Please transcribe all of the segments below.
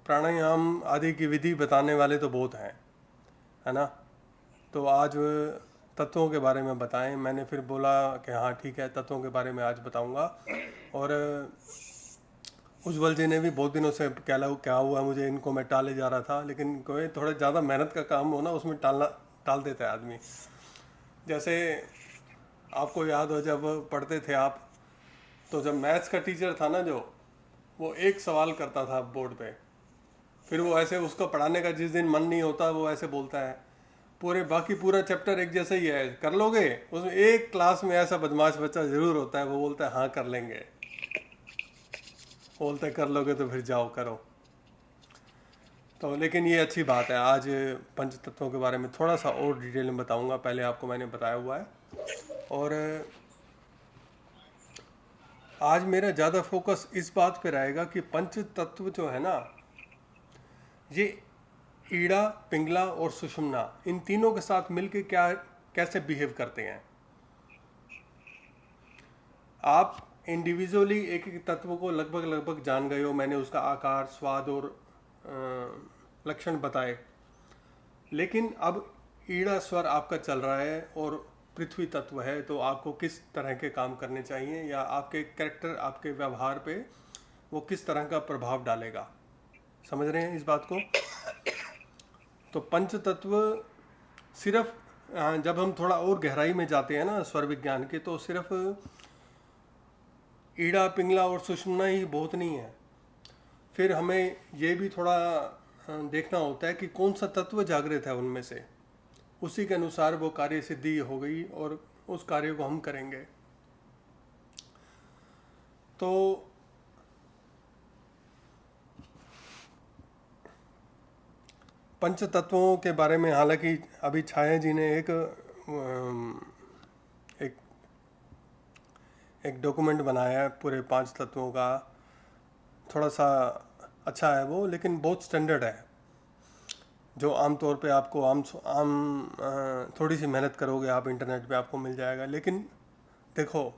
प्राणायाम आदि की विधि बताने वाले तो बहुत हैं, है ना। तो आज तत्वों के बारे में बताएं। मैंने फिर बोला कि हाँ ठीक है, तत्वों के बारे में आज बताऊंगा। और उज्जवल जी ने भी बहुत दिनों से क्या हुआ मुझे, इनको मैं टाले जा रहा था, लेकिन कोई थोड़ा ज़्यादा मेहनत का काम हो ना, उसमें टाल देता है आदमी। जैसे आपको याद हो जब पढ़ते थे आप, तो जब मैथ्स का टीचर था ना जो, वो एक सवाल करता था बोर्ड पे, फिर वो ऐसे उसको पढ़ाने का जिस दिन मन नहीं होता वो ऐसे बोलता है बाकी पूरा चैप्टर एक जैसा ही है, कर लोगे। उसमें एक क्लास में ऐसा बदमाश बच्चा जरूर होता है, वो बोलता है हाँ कर लेंगे, बोलते कर लोगे तो फिर जाओ करो। तो लेकिन ये अच्छी बात है, आज पंच तत्वों के बारे में थोड़ा सा और डिटेल में बताऊंगा, पहले आपको मैंने बताया हुआ है। और आज मेरा ज़्यादा फोकस इस बात पे रहेगा कि पंच तत्व जो है ना, ये ईड़ा, पिंगला और सुषुम्ना, इन तीनों के साथ मिलके क्या कैसे बिहेव करते हैं। आप इंडिविजुअली एक एक तत्व को लगभग लगभग जान गए हो, मैंने उसका आकार, स्वाद और लक्षण बताए। लेकिन अब ईड़ा स्वर आपका चल रहा है और पृथ्वी तत्व है, तो आपको किस तरह के काम करने चाहिए, या आपके कैरेक्टर, आपके व्यवहार पे वो किस तरह का प्रभाव डालेगा। समझ रहे हैं इस बात को। तो पंच तत्व सिर्फ जब हम थोड़ा और गहराई में जाते हैं ना स्वर विज्ञान के, तो सिर्फ ईड़ा, पिंगला और सुषुम्ना ही बहुत नहीं है। फिर हमें ये भी थोड़ा देखना होता है कि कौन सा तत्व जागृत है उनमें से, उसी के अनुसार वो कार्य सिद्धि हो गई और उस कार्य को हम करेंगे। तो पंच तत्वों के बारे में हालांकि अभी छाया जी ने एक एक डॉक्यूमेंट बनाया है पूरे पांच तत्वों का। थोड़ा सा अच्छा है वो, लेकिन बहुत स्टैंडर्ड है, जो आमतौर पे आपको थोड़ी सी मेहनत करोगे आप, इंटरनेट पे आपको मिल जाएगा। लेकिन देखो,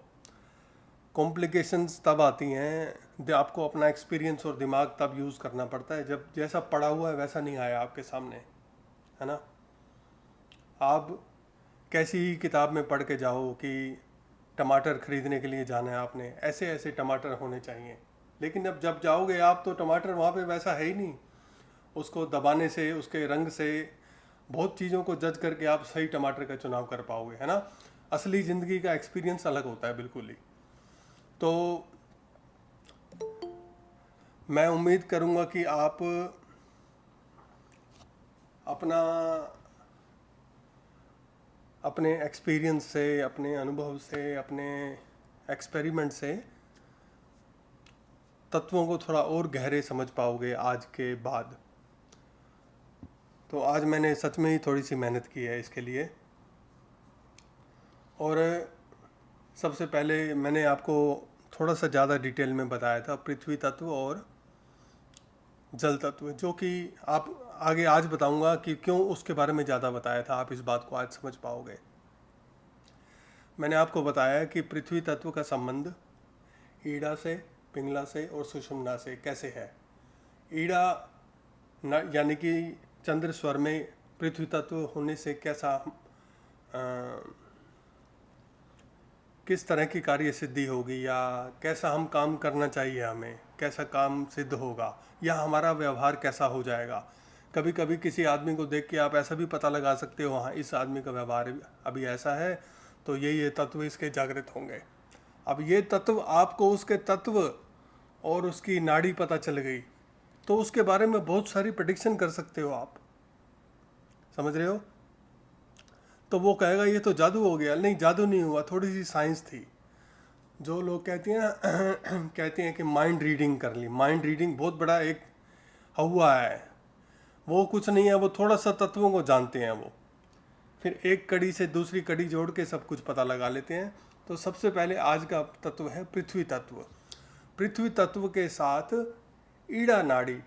कॉम्प्लिकेशंस तब आती हैं जब आपको अपना एक्सपीरियंस और दिमाग तब यूज़ करना पड़ता है, जब जैसा पढ़ा हुआ है वैसा नहीं आया आपके सामने, है ना। आप कैसी ही किताब में पढ़ के जाओ कि टमाटर खरीदने के लिए जाना है आपने, ऐसे ऐसे टमाटर होने चाहिए, लेकिन अब जब जाओगे आप तो टमाटर वहाँ पे वैसा है ही नहीं। उसको दबाने से, उसके रंग से, बहुत चीज़ों को जज करके आप सही टमाटर का चुनाव कर पाओगे, है ना। असली ज़िंदगी का एक्सपीरियंस अलग होता है बिल्कुल ही। तो मैं उम्मीद करूँगा कि आप अपने एक्सपीरियंस से, अपने अनुभव से, अपने एक्सपेरिमेंट से तत्वों को थोड़ा और गहरे समझ पाओगे आज के बाद। तो आज मैंने सच में ही थोड़ी सी मेहनत की है इसके लिए। और सबसे पहले मैंने आपको थोड़ा सा ज़्यादा डिटेल में बताया था पृथ्वी तत्व और जल तत्व, जो कि आप आगे आज बताऊंगा कि क्यों उसके बारे में ज़्यादा बताया था। आप इस बात को आज समझ पाओगे। मैंने आपको बताया कि पृथ्वी तत्व का संबंध ईड़ा से, पिंगला से और सुषुम्ना से कैसे है। ईड़ा यानी कि चंद्र स्वर में पृथ्वी तत्व होने से किस तरह की कार्य सिद्धि होगी, या कैसा हम काम करना चाहिए, हमें कैसा काम सिद्ध होगा, या हमारा व्यवहार कैसा हो जाएगा। कभी कभी किसी आदमी को देख के आप ऐसा भी पता लगा सकते हो, हाँ इस आदमी का व्यवहार अभी ऐसा है, तो ये तत्व इसके जागृत होंगे। अब ये तत्व आपको उसके तत्व और उसकी नाड़ी पता चल गई, तो उसके बारे में बहुत सारी प्रेडिक्शन कर सकते हो आप। समझ रहे हो। तो वो कहेगा ये तो जादू हो गया। नहीं, जादू नहीं हुआ, थोड़ी सी साइंस थी। जो लोग कहते हैं कहते हैं कि माइंड रीडिंग कर ली। माइंड रीडिंग बहुत बड़ा एक हुआ है, वो कुछ नहीं है, वो थोड़ा सा तत्वों को जानते हैं वो, फिर एक कड़ी से दूसरी कड़ी जोड़ के सब कुछ पता लगा लेते हैं। तो सबसे पहले आज का तत्व है पृथ्वी तत्व। पृथ्वी तत्व के साथ ईड़ा नाड़ी,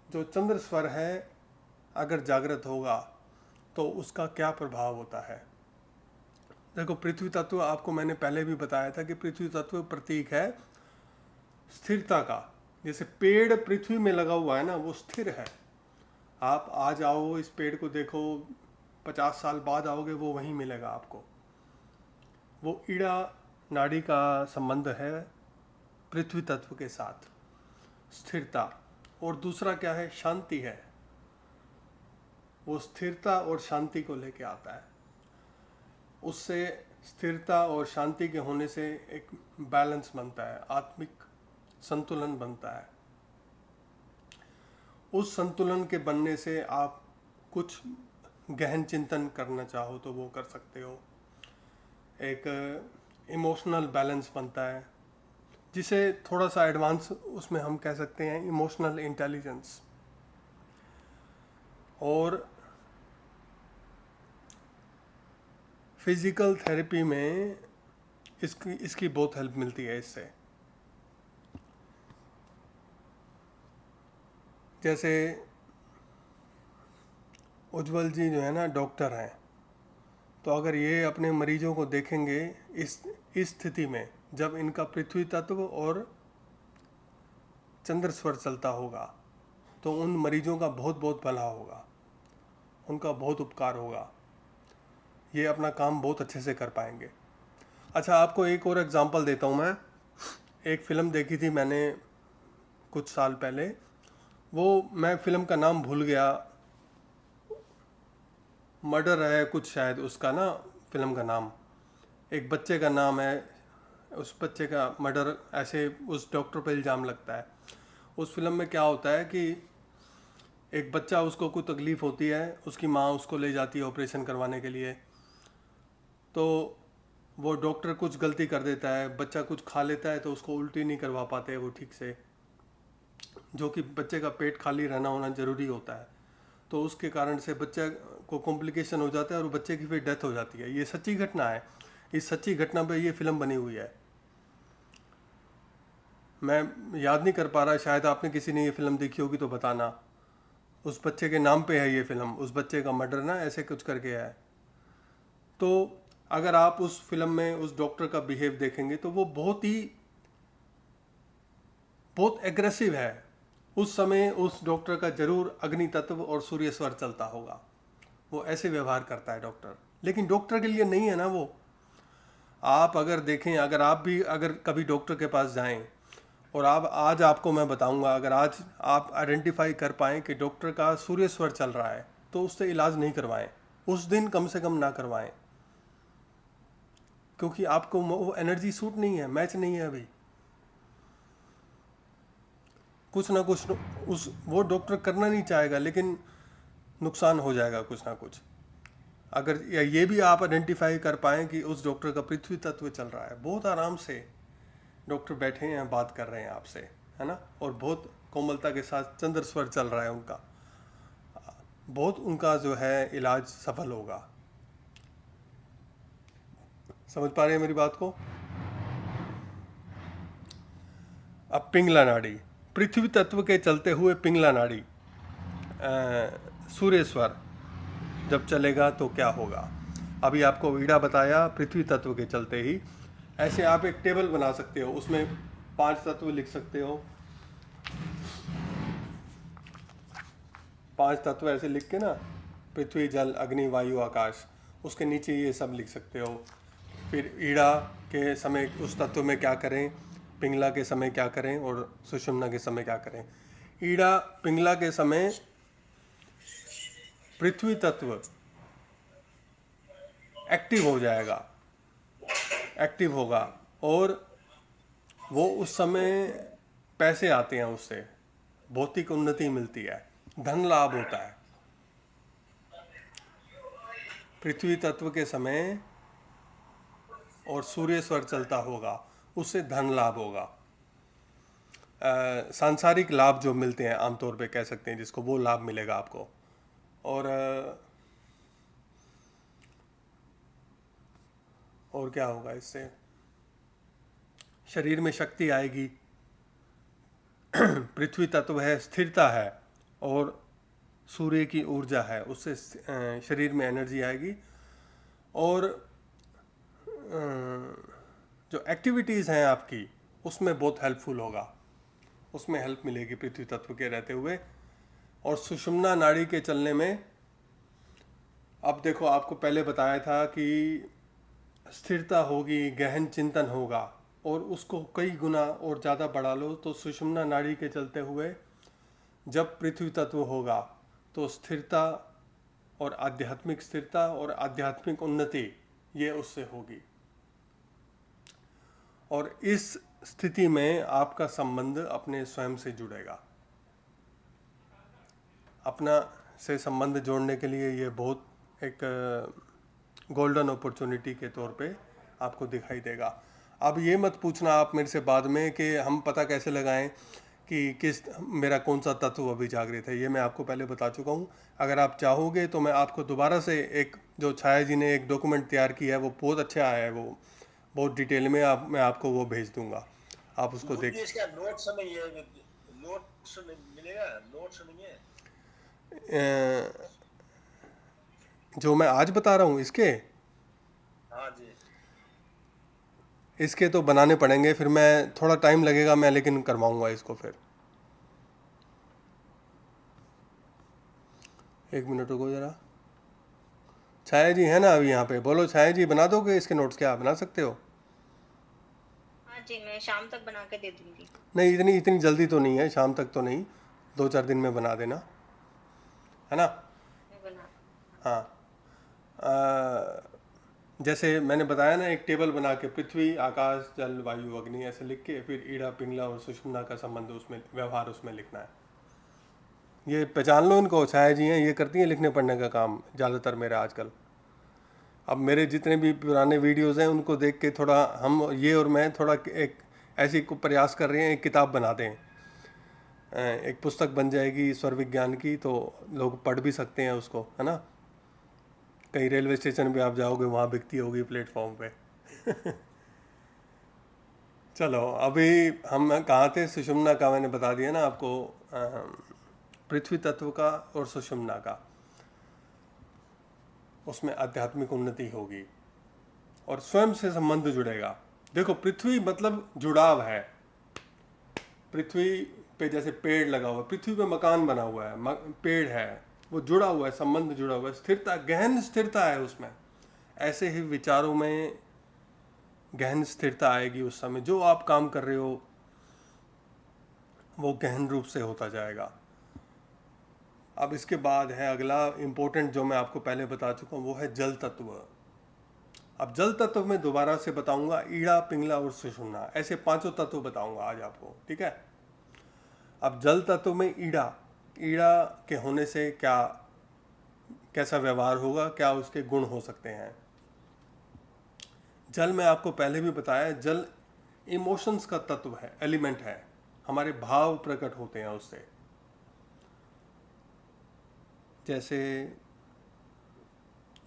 जो चंद्र स्वर है, अगर जागृत होगा तो उसका क्या प्रभाव होता है। देखो, पृथ्वी तत्व आपको मैंने पहले भी बताया था कि पृथ्वी तत्व प्रतीक है स्थिरता का, जैसे पेड़ पृथ्वी में लगा हुआ है ना, वो स्थिर है। आप आज आओ, इस पेड़ को देखो, 50 साल बाद आओगे, वो वहीं मिलेगा आपको। वो ईड़ा नाड़ी का संबंध है पृथ्वी तत्व के साथ, स्थिरता। और दूसरा क्या है? शांति है। वो स्थिरता और शांति को लेके आता है। उससे स्थिरता और शांति के होने से एक बैलेंस बनता है, आत्मिक संतुलन बनता है। उस संतुलन के बनने से आप कुछ गहन चिंतन करना चाहो तो वो कर सकते हो। एक इमोशनल बैलेंस बनता है, जिसे थोड़ा सा एडवांस उसमें हम कह सकते हैं इमोशनल इंटेलिजेंस। और फिजिकल थेरेपी में इसकी बहुत हेल्प मिलती है इससे। जैसे उज्जवल जी जो है ना, डॉक्टर हैं, तो अगर ये अपने मरीजों को देखेंगे इस स्थिति में, जब इनका पृथ्वी तत्व और चंद्र स्वर चलता होगा, तो उन मरीजों का बहुत बहुत भला होगा, उनका बहुत उपकार होगा, ये अपना काम बहुत अच्छे से कर पाएंगे। अच्छा, आपको एक और एग्जांपल देता हूँ मैं। एक फ़िल्म देखी थी मैंने कुछ साल पहले, वो मैं फ़िल्म का नाम भूल गया, मर्डर है कुछ शायद उसका ना, फ़िल्म का नाम। एक बच्चे का नाम है, उस बच्चे का मर्डर, ऐसे उस डॉक्टर पर इल्ज़ाम लगता है। उस फिल्म में क्या होता है कि एक बच्चा, उसको कोई तकलीफ़ होती है, उसकी माँ उसको ले जाती है ऑपरेशन करवाने के लिए, तो वो डॉक्टर कुछ गलती कर देता है, बच्चा कुछ खा लेता है, तो उसको उल्टी नहीं करवा पाते वो ठीक से, जो कि बच्चे का पेट खाली रहना होना ज़रूरी होता है। तो उसके कारण से बच्चे को कॉम्प्लिकेशन हो जाता है और बच्चे की फिर डेथ हो जाती है। ये सच्ची घटना है, इस सच्ची घटना पे ये फिल्म बनी हुई है। मैं याद नहीं कर पा रहा, शायद आपने किसी ने ये फिल्म देखी होगी तो बताना। उस बच्चे के नाम पे है ये फिल्म, उस बच्चे का मर्डर ना ऐसे कुछ करके है। तो अगर आप उस फिल्म में उस डॉक्टर का बिहेव देखेंगे तो वो बहुत एग्रेसिव है। उस समय उस डॉक्टर का जरूर अग्नि तत्व और सूर्य स्वर चलता होगा, वो ऐसे व्यवहार करता है डॉक्टर। लेकिन डॉक्टर के लिए नहीं है ना वो। आप अगर देखें, अगर आप भी अगर कभी डॉक्टर के पास जाएं, और आप आज आपको मैं बताऊंगा, अगर आज आप आइडेंटिफाई कर पाएँ कि डॉक्टर का सूर्य स्वर चल रहा है, तो उससे इलाज नहीं करवाएं, उस दिन कम से कम ना करवाएं, क्योंकि आपको वो एनर्जी सूट नहीं है, मैच नहीं है। अभी कुछ ना कुछ उस वो डॉक्टर करना नहीं चाहेगा, लेकिन नुकसान हो जाएगा कुछ ना कुछ। अगर या ये भी आप आइडेंटिफाई कर पाएँ कि उस डॉक्टर का पृथ्वी तत्व चल रहा है, बहुत आराम से डॉक्टर बैठे हैं, बात कर रहे हैं आपसे, है ना, और बहुत कोमलता के साथ चंद्र स्वर चल रहा है उनका, बहुत उनका जो है इलाज सफल होगा। समझ पा रहे हैं मेरी बात को? अब पिंगला नाड़ी, पृथ्वी तत्व के चलते हुए पिंगला नाड़ी, सूर्य स्वर जब चलेगा तो क्या होगा। अभी आपको वीड़ा बताया पृथ्वी तत्व के चलते ही। ऐसे आप एक टेबल बना सकते हो, उसमें 5 तत्व लिख सकते हो। 5 तत्व ऐसे लिख के ना, पृथ्वी जल अग्नि वायु आकाश, उसके नीचे ये सब लिख सकते हो। फिर ईड़ा के समय उस तत्व में क्या करें, पिंगला के समय क्या करें, और सुषुम्ना के समय क्या करें। ईड़ा पिंगला के समय पृथ्वी तत्व एक्टिव हो जाएगा, एक्टिव होगा, और वो उस समय पैसे आते हैं, उससे भौतिक उन्नति मिलती है, धन लाभ होता है। पृथ्वी तत्व के समय और सूर्य स्वर चलता होगा, उससे धन लाभ होगा। सांसारिक लाभ जो मिलते हैं आमतौर पे कह सकते हैं जिसको, वो लाभ मिलेगा आपको। और क्या होगा इससे? शरीर में शक्ति आएगी। पृथ्वी तत्व है, स्थिरता है, और सूर्य की ऊर्जा है, उससे शरीर में एनर्जी आएगी। और जो एक्टिविटीज़ हैं आपकी, उसमें बहुत हेल्पफुल होगा। उसमें हेल्प मिलेगी पृथ्वी तत्व के रहते हुए। और सुषुम्ना नाड़ी के चलने में, अब देखो आपको पहले बताया था कि स्थिरता होगी, गहन चिंतन होगा, और उसको कई गुना और ज़्यादा बढ़ा लो तो सुषुम्ना नाड़ी के चलते हुए जब पृथ्वी तत्व होगा तो स्थिरता और आध्यात्मिक स्थिरता और आध्यात्मिक उन्नति ये उससे होगी। और इस स्थिति में आपका संबंध अपने स्वयं से जुड़ेगा। अपना से संबंध जोड़ने के लिए ये बहुत एक गोल्डन अपॉर्चुनिटी के तौर पे आपको दिखाई देगा। अब ये मत पूछना आप मेरे से बाद में कि हम पता कैसे लगाएं कि किस मेरा कौन सा तत्व अभी जागृत है। ये मैं आपको पहले बता चुका हूँ। अगर आप चाहोगे तो मैं आपको दोबारा से एक, जो छाया जी ने एक डॉक्यूमेंट तैयार किया है वो बहुत अच्छा आया है, वो बहुत डिटेल में मैं आपको वो भेज दूंगा, आप उसको देख। इसका नोट्स नहीं है, नोट्स मिलेगा? नोट्स नहीं है जो मैं आज बता रहा हूँ इसके, हाँ जी। इसके तो बनाने पड़ेंगे, फिर मैं थोड़ा टाइम लगेगा मैं, लेकिन करवाऊंगा इसको। फिर एक मिनट रुको ज़रा। छाया जी है ना अभी यहाँ पे? बोलो छाया जी, बना दोगे इसके नोट्स? क्या बना सकते हो? हाँ जी, मैं शाम तक बना के दे दूंगी। नहीं, इतनी इतनी जल्दी तो नहीं है, शाम तक तो नहीं, 2-4 दिन में बना देना, है ना? मैं बना। हाँ। जैसे मैंने बताया ना, एक टेबल बना के पृथ्वी, आकाश, जल, वायु, अग्नि ऐसे लिख के फिर ईड़ा, पिंगला और सुषुम्ना का संबंध उसमें, व्यवहार उसमें लिखना है। ये पहचान लो इनको, छाया जी हैं, ये करती हैं लिखने पढ़ने का काम ज़्यादातर मेरा आजकल। अब मेरे जितने भी पुराने वीडियोस हैं उनको देख के थोड़ा हम, ये और मैं, थोड़ा एक ऐसी को प्रयास कर रहे हैं, एक किताब बना दें, एक पुस्तक बन जाएगी स्वर विज्ञान की, तो लोग पढ़ भी सकते हैं उसको, है ना? कहीं रेलवे स्टेशन पे आप जाओगे वहाँ बिकती होगी प्लेटफॉर्म पे। चलो, अभी हम कहाँ थे? सुषुम्ना का मैंने बता दिया ना आपको, पृथ्वी तत्व का और सुषुम्ना का, उसमें आध्यात्मिक उन्नति होगी और स्वयं से संबंध जुड़ेगा। देखो, पृथ्वी मतलब जुड़ाव है। पृथ्वी पे जैसे पेड़ लगा हुआ है, पृथ्वी पे मकान बना हुआ है, पेड़ है, वो जुड़ा हुआ है, संबंध जुड़ा हुआ है, स्थिरता, गहन स्थिरता है उसमें। ऐसे ही विचारों में गहन स्थिरता आएगी उस समय। जो आप काम कर रहे हो वो गहन रूप से होता जाएगा। अब इसके बाद है अगला इम्पोर्टेंट, जो मैं आपको पहले बता चुका हूँ, वो है जल तत्व। अब जल तत्व में दोबारा से बताऊंगा, ईड़ा, पिंगला और सुषुम्ना, ऐसे 5 तत्व बताऊंगा आज आपको, ठीक है? अब जल तत्व में ईड़ा, ईड़ा के होने से क्या, कैसा व्यवहार होगा, क्या उसके गुण हो सकते हैं? जल में आपको पहले भी बताया, जल इमोशंस का तत्व है, एलिमेंट है, हमारे भाव प्रकट होते हैं उससे। जैसे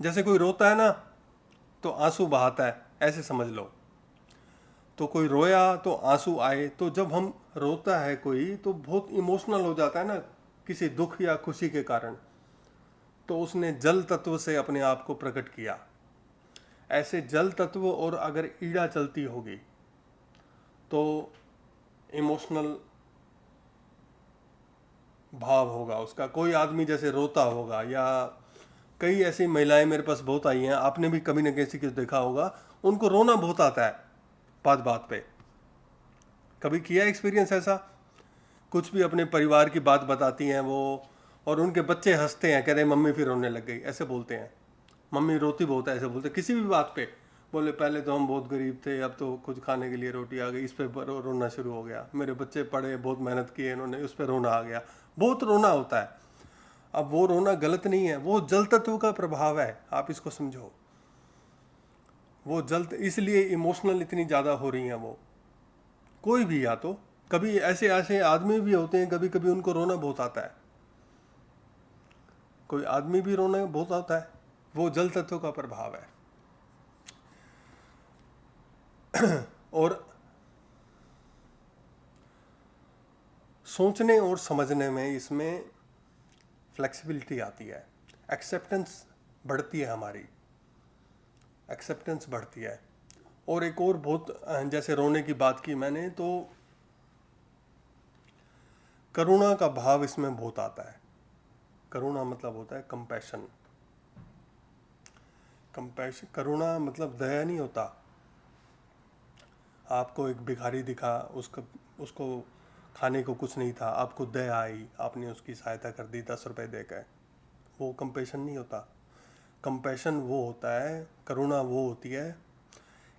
जैसे कोई रोता है ना तो आंसू बहाता है, ऐसे समझ लो। तो कोई रोया तो आंसू आए, तो जब हम रोता है कोई तो बहुत इमोशनल हो जाता है ना, किसी दुख या खुशी के कारण, तो उसने जल तत्व से अपने आप को प्रकट किया। ऐसे जल तत्व, और अगर ईड़ा चलती होगी तो इमोशनल भाव होगा उसका। कोई आदमी जैसे रोता होगा, या कई ऐसी महिलाएं मेरे पास बहुत आई हैं, आपने भी कभी न किसी को देखा होगा, उनको रोना बहुत आता है बात बात पे। कभी किया एक्सपीरियंस ऐसा? कुछ भी अपने परिवार की बात बताती हैं वो, और उनके बच्चे हंसते हैं, कहते हैं मम्मी फिर रोने लग गई, ऐसे बोलते हैं, मम्मी रोती बहुत है, ऐसे बोलते हैं किसी भी बात पे। बोले पहले तो हम बहुत गरीब थे, अब तो कुछ खाने के लिए रोटी आ गई, इस पर रोना शुरू हो गया। मेरे बच्चे पढ़े, बहुत मेहनत की इन्होंने, उस पर रोना आ गया। बहुत रोना होता है। अब वो रोना गलत नहीं है, वो जल तत्व का प्रभाव है, आप इसको समझो। वो जल, इसलिए इमोशनल इतनी ज़्यादा हो रही हैं वो। कोई भी, या तो कभी ऐसे ऐसे आदमी भी होते हैं, कभी कभी उनको रोना बहुत आता है, कोई आदमी भी रोना बहुत आता है, वो जल तत्व का प्रभाव है। और सोचने और समझने में इसमें फ्लेक्सिबिलिटी आती है, एक्सेप्टेंस बढ़ती है, हमारी एक्सेप्टेंस बढ़ती है। और एक और बहुत, जैसे रोने की बात की मैंने, तो करुणा का भाव इसमें बहुत आता है। करुणा मतलब होता है कंपैशन। कंपैशन, करुणा मतलब दया नहीं होता। आपको एक भिखारी दिखा, उसको खाने को कुछ नहीं था, आपको दया आई, आपने उसकी सहायता कर दी 10 रुपए देकर, वो कंपैशन नहीं होता। कंपैशन वो होता है, करुणा वो होती है,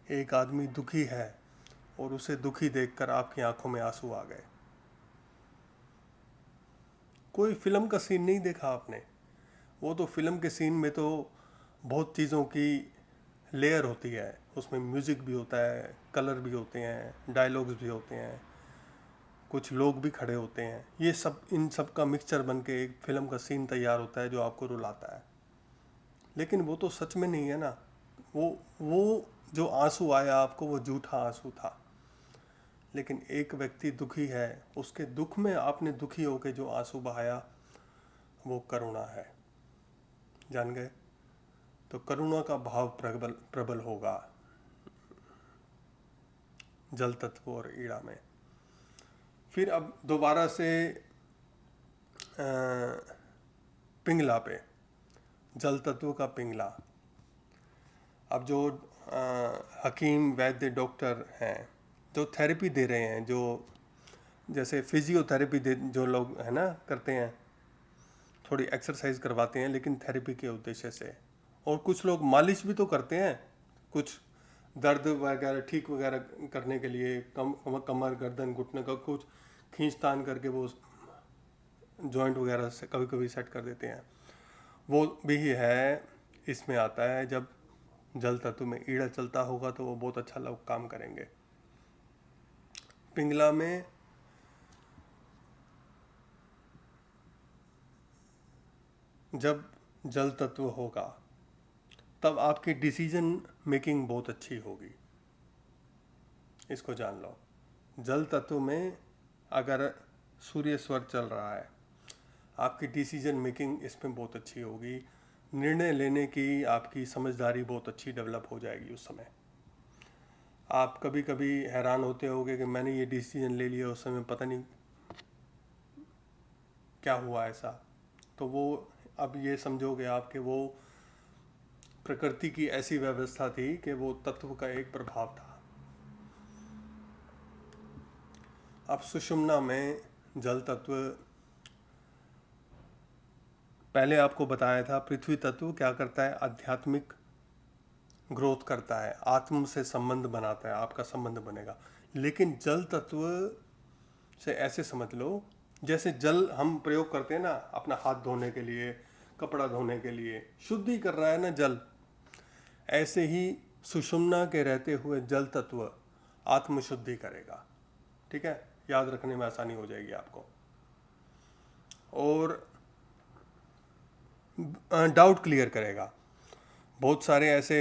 एक आदमी दुखी है और उसे दुखी देखकर आपकी आंखों में आंसू आ गए। कोई फिल्म का सीन नहीं देखा आपने, वो तो फिल्म के सीन में तो बहुत चीज़ों की लेयर होती है, उसमें म्यूज़िक भी होता है, कलर भी होते हैं, डायलॉग्स भी होते हैं, कुछ लोग भी खड़े होते हैं, ये सब, इन सब का मिक्सचर बन के एक फिल्म का सीन तैयार होता है जो आपको रुलाता है। लेकिन वो तो सच में नहीं है ना। वो जो आंसू आया आपको, वो झूठा आंसू था। लेकिन एक व्यक्ति दुखी है, उसके दुख में आपने दुखी होकर जो आंसू बहाया, वो करुणा है। जान गए? तो करुणा का भाव प्रबल प्रबल होगा जल तत्व और ईड़ा में। फिर अब दोबारा से पिंगला पे, जल तत्व का पिंगला। अब जो हकीम, वैद्य, डॉक्टर हैं जो थेरेपी दे रहे हैं, जो जैसे फिजियोथेरेपी दे जो लोग है ना करते हैं, थोड़ी एक्सरसाइज करवाते हैं लेकिन थेरेपी के उद्देश्य से, और कुछ लोग मालिश भी तो करते हैं, कुछ दर्द वगैरह ठीक वगैरह करने के लिए, कमर गर्दन घुटने का कुछ खींचतान करके वो जॉइंट वगैरह से कभी कभी सेट कर देते हैं। वो भी है, इसमें आता है। जब जल तत्व में ईड़ा चलता होगा तो वो बहुत अच्छा लोग काम करेंगे। पिंगला में जब जल तत्व होगा तब आपकी डिसीजन मेकिंग बहुत अच्छी होगी, इसको जान लो। जल तत्व में अगर सूर्य स्वर चल रहा है, आपकी डिसीजन मेकिंग इसमें बहुत अच्छी होगी, निर्णय लेने की आपकी समझदारी बहुत अच्छी डेवलप हो जाएगी उस समय। आप कभी कभी हैरान होते होगे कि मैंने ये डिसीजन ले लिया, उस समय पता नहीं क्या हुआ ऐसा। तो वो अब ये समझोगे आप कि वो प्रकृति की ऐसी व्यवस्था थी कि वो तत्व का एक प्रभाव था। अब सुषुम्ना में जल तत्व, पहले आपको बताया था, पृथ्वी तत्व क्या करता है, आध्यात्मिक ग्रोथ करता है, आत्म से संबंध बनाता है, आपका संबंध बनेगा। लेकिन जल तत्व से ऐसे समझ लो, जैसे जल हम प्रयोग करते हैं ना अपना हाथ धोने के लिए, कपड़ा धोने के लिए, शुद्धि कर रहा है ना जल, ऐसे ही सुषुम्ना के रहते हुए जल तत्व आत्म शुद्धि करेगा। ठीक है, याद रखने में आसानी हो जाएगी आपको। और डाउट क्लियर करेगा। बहुत सारे ऐसे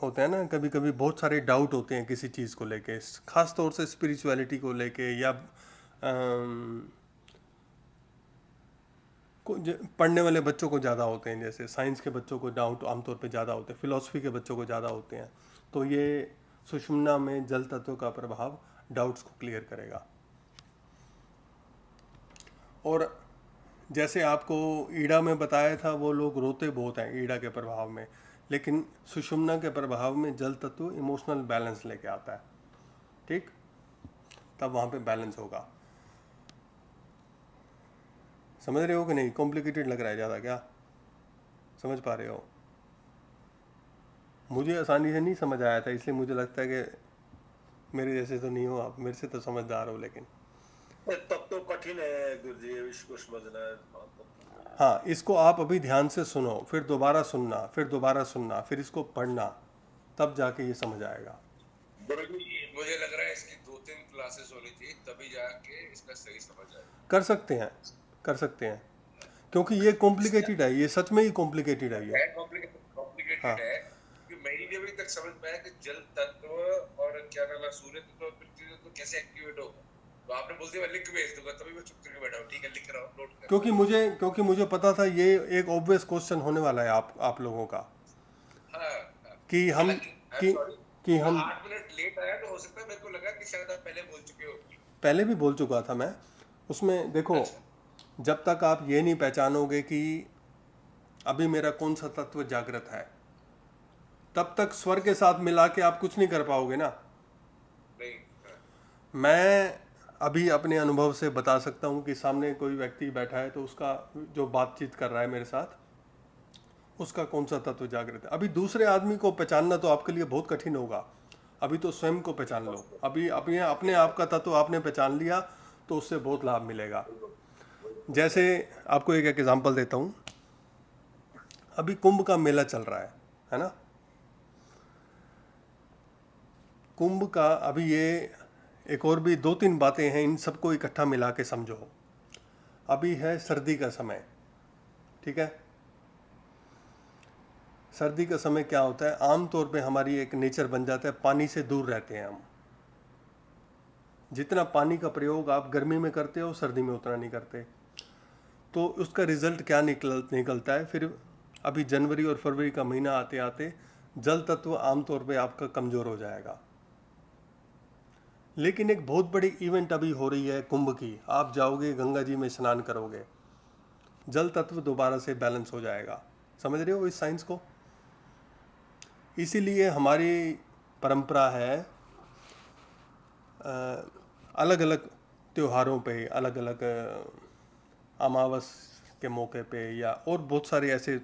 होते हैं ना, कभी कभी बहुत सारे डाउट होते हैं किसी चीज़ को लेके, खास तौर से स्पिरिचुअलिटी को लेके, या पढ़ने वाले बच्चों को ज़्यादा होते हैं, जैसे साइंस के बच्चों को डाउट आमतौर पे ज़्यादा होते हैं, फिलॉसफी के बच्चों को ज़्यादा होते हैं। तो ये सुषुम्ना में जल तत्व का प्रभाव डाउट्स को क्लियर करेगा। और जैसे आपको ईड़ा में बताया था, वो लोग रोते बहुत हैं ईड़ा के प्रभाव में, लेकिन सुषुम्ना के प्रभाव में जल तत्व इमोशनल बैलेंस लेके आता है। ठीक, तब वहाँ पे बैलेंस होगा। समझ रहे हो कि नहीं? कॉम्प्लिकेटेड लग रहा है ज़्यादा क्या? समझ पा रहे हो? मुझे आसानी से नहीं समझ आया था, इसलिए मुझे लगता है कि मेरे जैसे तो नहीं हो आप, मेरे से तो समझदार हो। लेकिन तब तो कठिन है गुरुजी इसको समझना। हाँ, इसको आप अभी ध्यान से सुनो, फिर दोबारा सुनना, फिर दोबारा सुनना, फिर इसको पढ़ना, तब जाके ये समझ आएगा। गुरुजी मुझे लग रहा है इसकी 2-3 क्लासेस होनी थी, तभी जाके इसका सही समझ आएगा। कर सकते हैं, कर सकते हैं, क्योंकि ये कॉम्प्लिकेटेड है, ये सच में ही कॉम्प्लिकेटेड है ये। कॉम्प्लिकेटेड हाँ है, क्योंकि मैं ही अभी तक समझ पाया कि जल तत्व और क्या नाम है, सूर्य तत्व और पृथ्वी तत्व कैसे एक्टिवेट होगा। तो आपने बोल दिया मैं लिख भेज दूंगा, तभी मैं चुप करके बैठा हूँ। ठीक है, लिख रहा हूँ, नोट कर। क्योंकि मुझे पता था ये एक ऑब्वियस क्वेश्चन होने वाला है आप लोगों का, हाँ, कि हम हालांकि कि सॉरी, कि हम 8 मिनट लेट आया तो हो सकता है, मेरे को लगा कि शायद आप पहले बोल चुके हो। पहले भी बोल चुका था मैं, उसमें देखो, अच्छा। जब तक आप ये नहीं पहचानोगे कि अभी मेरा कौन सा तत्व जागृत है, तब तक स्वर के साथ मिला के आप कुछ नहीं कर पाओगे ना। नहीं। हाँ। मैं अभी अपने अनुभव से बता सकता हूँ कि सामने कोई व्यक्ति बैठा है तो उसका जो बातचीत कर रहा है मेरे साथ, उसका कौन सा तत्व जागृत है। अभी दूसरे आदमी को पहचानना तो आपके लिए बहुत कठिन होगा। अभी तो स्वयं को पहचान लो। अभी अपने अपने आप का तत्व आपने पहचान लिया तो उससे बहुत लाभ मिलेगा। जैसे आपको एक एग्जांपल देता हूँ। अभी कुंभ का मेला चल रहा है ना। कुंभ का अभी ये एक और भी 2-3 बातें हैं, इन सबको इकट्ठा मिला के समझो। अभी है सर्दी का समय, ठीक है। सर्दी का समय क्या होता है, आमतौर पे हमारी एक नेचर बन जाता है, पानी से दूर रहते हैं हम। जितना पानी का प्रयोग आप गर्मी में करते हो, सर्दी में उतना नहीं करते। तो उसका रिजल्ट क्या निकलता है फिर। अभी जनवरी और फरवरी का महीना आते आते जल तत्व आमतौर पे आपका कमज़ोर हो जाएगा। लेकिन एक बहुत बड़ी इवेंट अभी हो रही है कुंभ की। आप जाओगे गंगा जी में स्नान करोगे, जल तत्व दोबारा से बैलेंस हो जाएगा। समझ रहे हो इस साइंस को। इसीलिए हमारी परंपरा है, अलग अलग त्योहारों पे, अलग अलग अमावस के मौके पे या और बहुत सारे ऐसे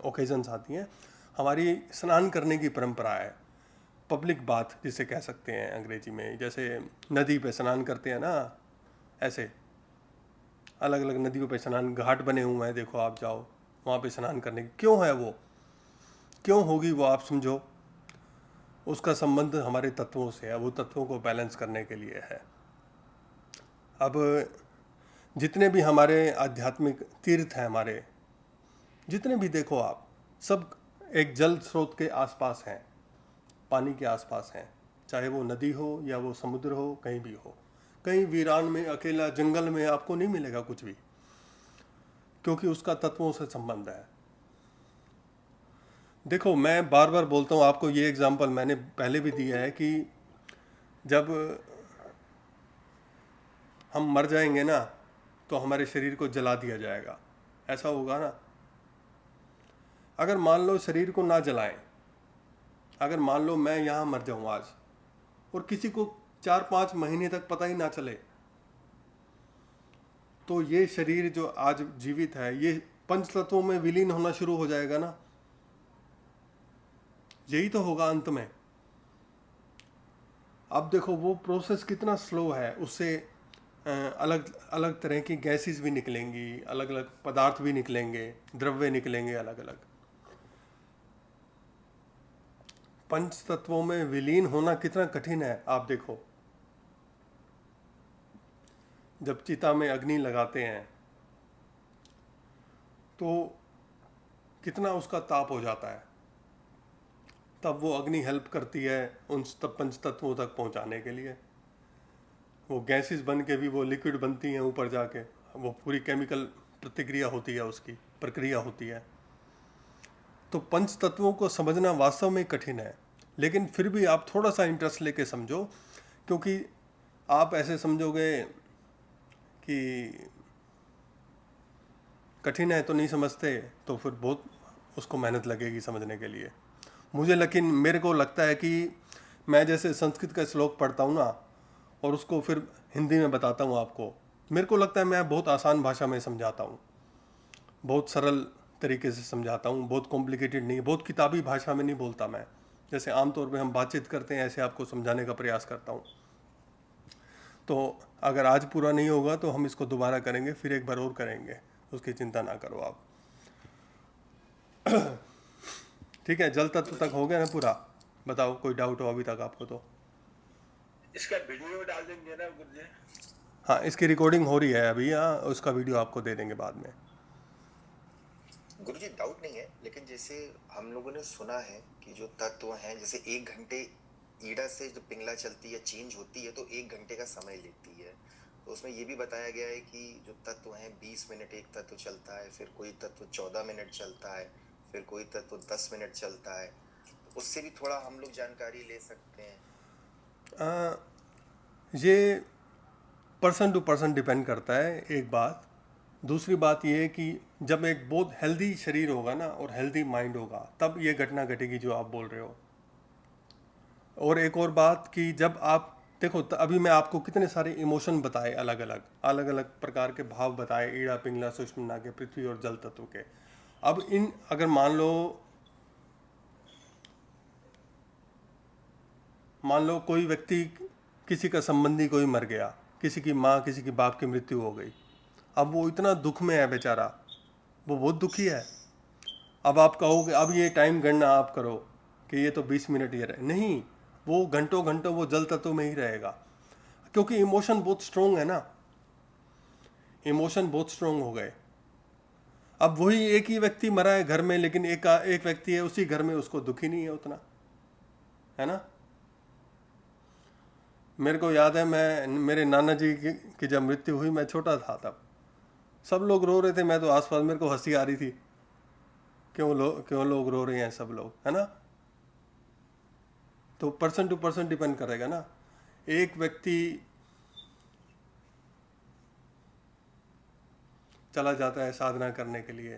ओकेजन्स आती हैं, हमारी स्नान करने की परंपरा है। पब्लिक बाथ जिसे कह सकते हैं अंग्रेजी में। जैसे नदी पे स्नान करते हैं ना, ऐसे अलग अलग नदियों पे स्नान, घाट बने हुए हैं, देखो आप जाओ वहाँ पे स्नान करने की। क्यों है वो, क्यों होगी वो, आप समझो। उसका संबंध हमारे तत्वों से है, वो तत्वों को बैलेंस करने के लिए है। अब जितने भी हमारे आध्यात्मिक तीर्थ हैं, हमारे जितने भी देखो आप, सब एक जल स्रोत के आसपास हैं, पानी के आसपास हैं। चाहे वो नदी हो या वो समुद्र हो, कहीं भी हो। कहीं वीरान में अकेला जंगल में आपको नहीं मिलेगा कुछ भी, क्योंकि उसका तत्वों से संबंध है। देखो मैं बार बार बोलता हूँ आपको, ये एग्जांपल मैंने पहले भी दिया है कि जब हम मर जाएंगे ना तो हमारे शरीर को जला दिया जाएगा, ऐसा होगा ना। अगर मान लो शरीर को ना जलाएं, अगर मान लो मैं यहाँ मर जाऊँ आज और किसी को 4-5 महीने तक पता ही ना चले, तो ये शरीर जो आज जीवित है ये पंच तत्वों में विलीन होना शुरू हो जाएगा ना। यही तो होगा अंत में। अब देखो वो प्रोसेस कितना स्लो है, उससे अलग अलग तरह की गैसेस भी निकलेंगी, अलग अलग पदार्थ भी निकलेंगे, द्रव्य निकलेंगे अलग अलग। पंच तत्वों में विलीन होना कितना कठिन है आप देखो। जब चिता में अग्नि लगाते हैं तो कितना उसका ताप हो जाता है, तब वो अग्नि हेल्प करती है उन पंच तत्वों तक पहुंचाने के लिए। वो गैसेस बन के भी वो लिक्विड बनती हैं ऊपर जाके, वो पूरी केमिकल प्रतिक्रिया होती है, उसकी प्रक्रिया होती है। तो पंच तत्वों को समझना वास्तव में कठिन है, लेकिन फिर भी आप थोड़ा सा इंटरेस्ट लेके समझो, क्योंकि आप ऐसे समझोगे कि कठिन है तो नहीं समझते, तो फिर बहुत उसको मेहनत लगेगी समझने के लिए। लेकिन मेरे को लगता है कि मैं जैसे संस्कृत का श्लोक पढ़ता हूँ ना और उसको फिर हिंदी में बताता हूँ आपको, मेरे को लगता है मैं बहुत आसान भाषा में समझाता हूँ, बहुत सरल तरीके से समझाता हूँ, बहुत कॉम्प्लिकेटेड नहीं, बहुत किताबी भाषा में नहीं बोलता मैं। जैसे आमतौर पे हम बातचीत करते हैं ऐसे आपको समझाने का प्रयास करता हूँ। तो अगर आज पूरा नहीं होगा तो हम इसको दोबारा करेंगे, फिर एक बार और करेंगे, उसकी चिंता ना करो आप। ठीक है, जल तत्व तक हो गया ना पूरा। बताओ कोई डाउट हो अभी तक आपको तो। इसका वीडियो डाल देंगे ना गुरुजी। हाँ, इसकी रिकॉर्डिंग हो रही है अभी, हाँ उसका वीडियो आपको दे देंगे बाद में। गुरुजी डाउट नहीं है, लेकिन जैसे हम लोगों ने सुना है कि जो तत्व हैं, जैसे 1 घंटे ईड़ा से जब पिंगला चलती है, चेंज होती है, तो 1 घंटे का समय लेती है। तो उसमें ये भी बताया गया है कि जो तत्व हैं 20 मिनट एक तत्व चलता है, फिर कोई तत्व 14 मिनट चलता है, फिर कोई तत्व 10 मिनट चलता है। तो उससे भी थोड़ा हम लोग जानकारी ले सकते हैं। ये पर्सन टू पर्सन डिपेंड करता है, एक बात। दूसरी बात ये है कि जब एक बहुत हेल्दी शरीर होगा ना और हेल्दी माइंड होगा, तब ये घटना घटेगी जो आप बोल रहे हो। और एक और बात कि जब आप देखो, अभी मैं आपको कितने सारे इमोशन बताए, अलग अलग प्रकार के भाव बताए, ईड़ा पिंगला सूक्ष्म नागे पृथ्वी और जल तत्व के। अब इन अगर मान लो कोई व्यक्ति, किसी का संबंधी कोई मर गया, किसी की माँ किसी की बाप की मृत्यु हो गई, अब वो इतना दुख में है बेचारा, वो बहुत दुखी है। अब आप कहोगे अब ये टाइम गणना आप करो कि ये तो 20 मिनट ये रहे, नहीं, वो घंटों घंटों वो जल तत्व में ही रहेगा, क्योंकि इमोशन बहुत स्ट्रोंग है ना, इमोशन बहुत स्ट्रोंग हो गए। अब वही एक ही व्यक्ति मरा है घर में, लेकिन एक व्यक्ति है उसी घर में, उसको दुखी नहीं है उतना, है ना। मेरे को याद है, मेरे नाना जी की जब मृत्यु हुई, मैं छोटा था तब, सब लोग रो रहे थे, मैं तो आसपास, मेरे को हंसी आ रही थी, क्यों लोग रो रहे हैं सब लोग, है ना। तो पर्सन टू पर्सन डिपेंड करेगा ना। एक व्यक्ति चला जाता है साधना करने के लिए,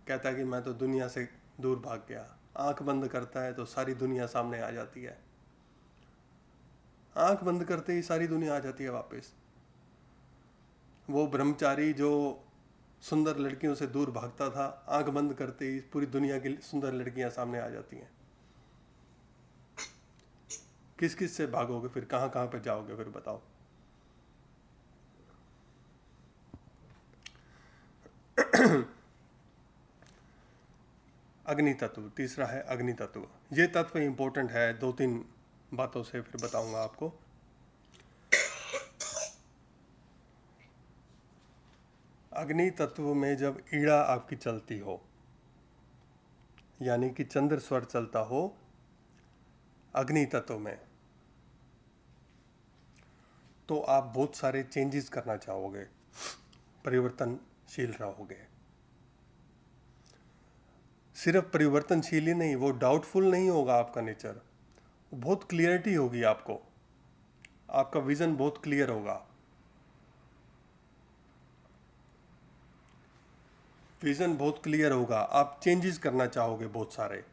कहता है कि मैं तो दुनिया से दूर भाग गया, आंख बंद करता है तो सारी दुनिया सामने आ जाती है, आंख बंद करते ही सारी दुनिया आ जाती है वापस। वो ब्रह्मचारी जो सुंदर लड़कियों से दूर भागता था, आंख बंद करते ही पूरी दुनिया की सुंदर लड़कियां सामने आ जाती हैं। किस किस से भागोगे फिर, कहाँ कहाँ पे जाओगे फिर, बताओ। अग्नि तत्व, तीसरा है अग्नि तत्व। ये तत्व इंपॉर्टेंट है, 2-3 बातों से फिर बताऊंगा आपको। अग्नि तत्व में जब ईड़ा आपकी चलती हो, यानी कि चंद्र स्वर चलता हो अग्नि तत्व में, तो आप बहुत सारे चेंजेस करना चाहोगे, परिवर्तनशील रहोगे। सिर्फ परिवर्तनशील ही नहीं, वो डाउटफुल नहीं होगा आपका नेचर, बहुत क्लियरिटी होगी आपको, आपका विजन बहुत क्लियर होगा। विजन बहुत क्लियर होगा, आप चेंजेस करना चाहोगे बहुत सारे।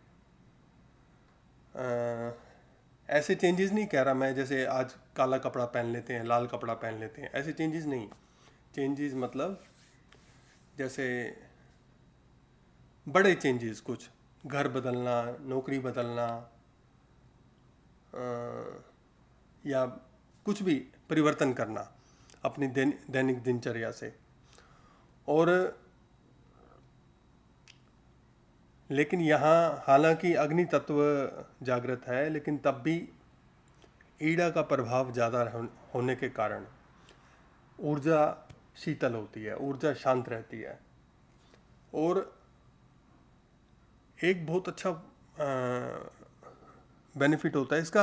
ऐसे चेंजेस नहीं कह रहा मैं, जैसे आज काला कपड़ा पहन लेते हैं, लाल कपड़ा पहन लेते हैं, ऐसे चेंजेस नहीं। चेंजेस मतलब जैसे बड़े चेंजेस, कुछ घर बदलना, नौकरी बदलना, या कुछ भी परिवर्तन करना अपनी दैनिक दिनचर्या से। और लेकिन यहाँ हालांकि अग्नि तत्व जागृत है, लेकिन तब भी ईड़ा का प्रभाव ज़्यादा होने के कारण ऊर्जा शीतल होती है, ऊर्जा शांत रहती है। और एक बहुत अच्छा बेनिफिट होता है इसका,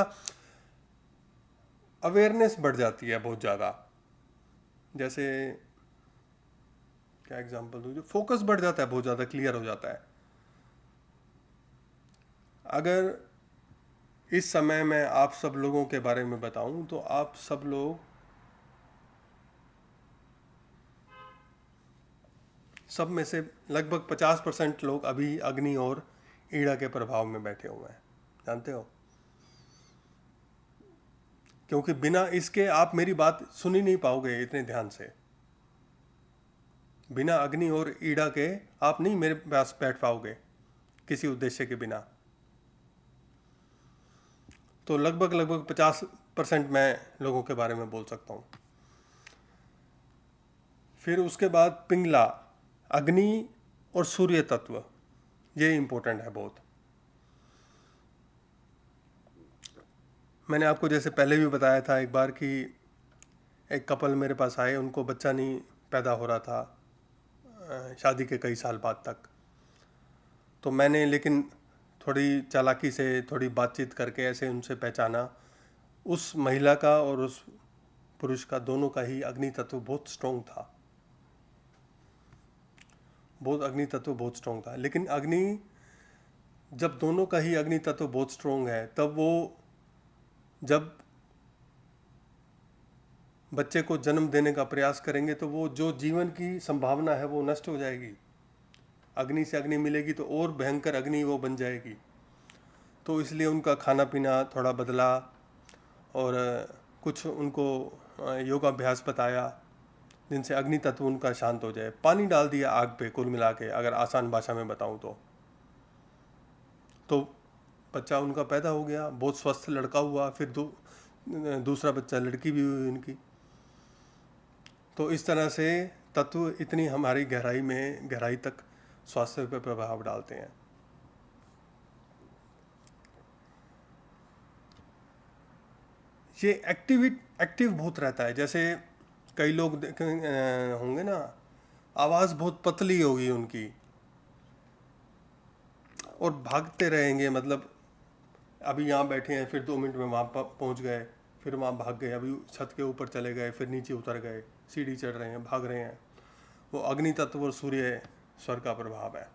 अवेयरनेस बढ़ जाती है बहुत ज़्यादा। जैसे क्या एग्जांपल दूँ, जो फोकस बढ़ जाता है, बहुत ज़्यादा क्लियर हो जाता है। अगर इस समय मैं आप सब लोगों के बारे में बताऊं, तो आप सब लोग, सब में से लगभग 50% लोग अभी अग्नि और ईड़ा के प्रभाव में बैठे हुए हैं, जानते हो। क्योंकि बिना इसके आप मेरी बात सुन ही नहीं पाओगे इतने ध्यान से। बिना अग्नि और ईड़ा के आप नहीं मेरे पास बैठ पाओगे किसी उद्देश्य के बिना। तो लगभग 50% मैं लोगों के बारे में बोल सकता हूँ। फिर उसके बाद पिंगला, अग्नि और सूर्य तत्व, ये इम्पोर्टेंट है बहुत। मैंने आपको जैसे पहले भी बताया था एक बार कि एक कपल मेरे पास आए, उनको बच्चा नहीं पैदा हो रहा था शादी के कई साल बाद तक। तो मैंने लेकिन थोड़ी चालाकी से, थोड़ी बातचीत करके ऐसे उनसे पहचाना, उस महिला का और उस पुरुष का, दोनों का ही अग्नि तत्व बहुत स्ट्रॉन्ग था, बहुत अग्नि तत्व बहुत स्ट्रॉन्ग था। लेकिन अग्नि, जब दोनों का ही अग्नि तत्व बहुत स्ट्रॉन्ग है, तब वो जब बच्चे को जन्म देने का प्रयास करेंगे तो वो जो जीवन की संभावना है वो नष्ट हो जाएगी। अग्नि से अग्नि मिलेगी तो और भयंकर अग्नि वो बन जाएगी। तो इसलिए उनका खाना पीना थोड़ा बदला और कुछ उनको योगाभ्यास बताया जिनसे अग्नि तत्व उनका शांत हो जाए। पानी डाल दिया आग पे, कुल मिला के अगर आसान भाषा में बताऊं तो बच्चा उनका पैदा हो गया, बहुत स्वस्थ लड़का हुआ। फिर दूसरा बच्चा लड़की भी हुई उनकी। तो इस तरह से तत्व इतनी हमारी गहराई तक स्वास्थ्य पर प्रभाव डालते हैं। ये एक्टिव बहुत रहता है। जैसे कई लोग होंगे ना, आवाज़ बहुत पतली होगी उनकी और भागते रहेंगे। मतलब अभी यहाँ बैठे हैं, फिर 2 मिनट में वहाँ पहुँच गए, फिर वहाँ भाग गए, अभी छत के ऊपर चले गए, फिर नीचे उतर गए, सीढ़ी चढ़ रहे हैं, भाग रहे हैं। वो अग्नि तत्व और सूर्य स्वर का प्रभाव है।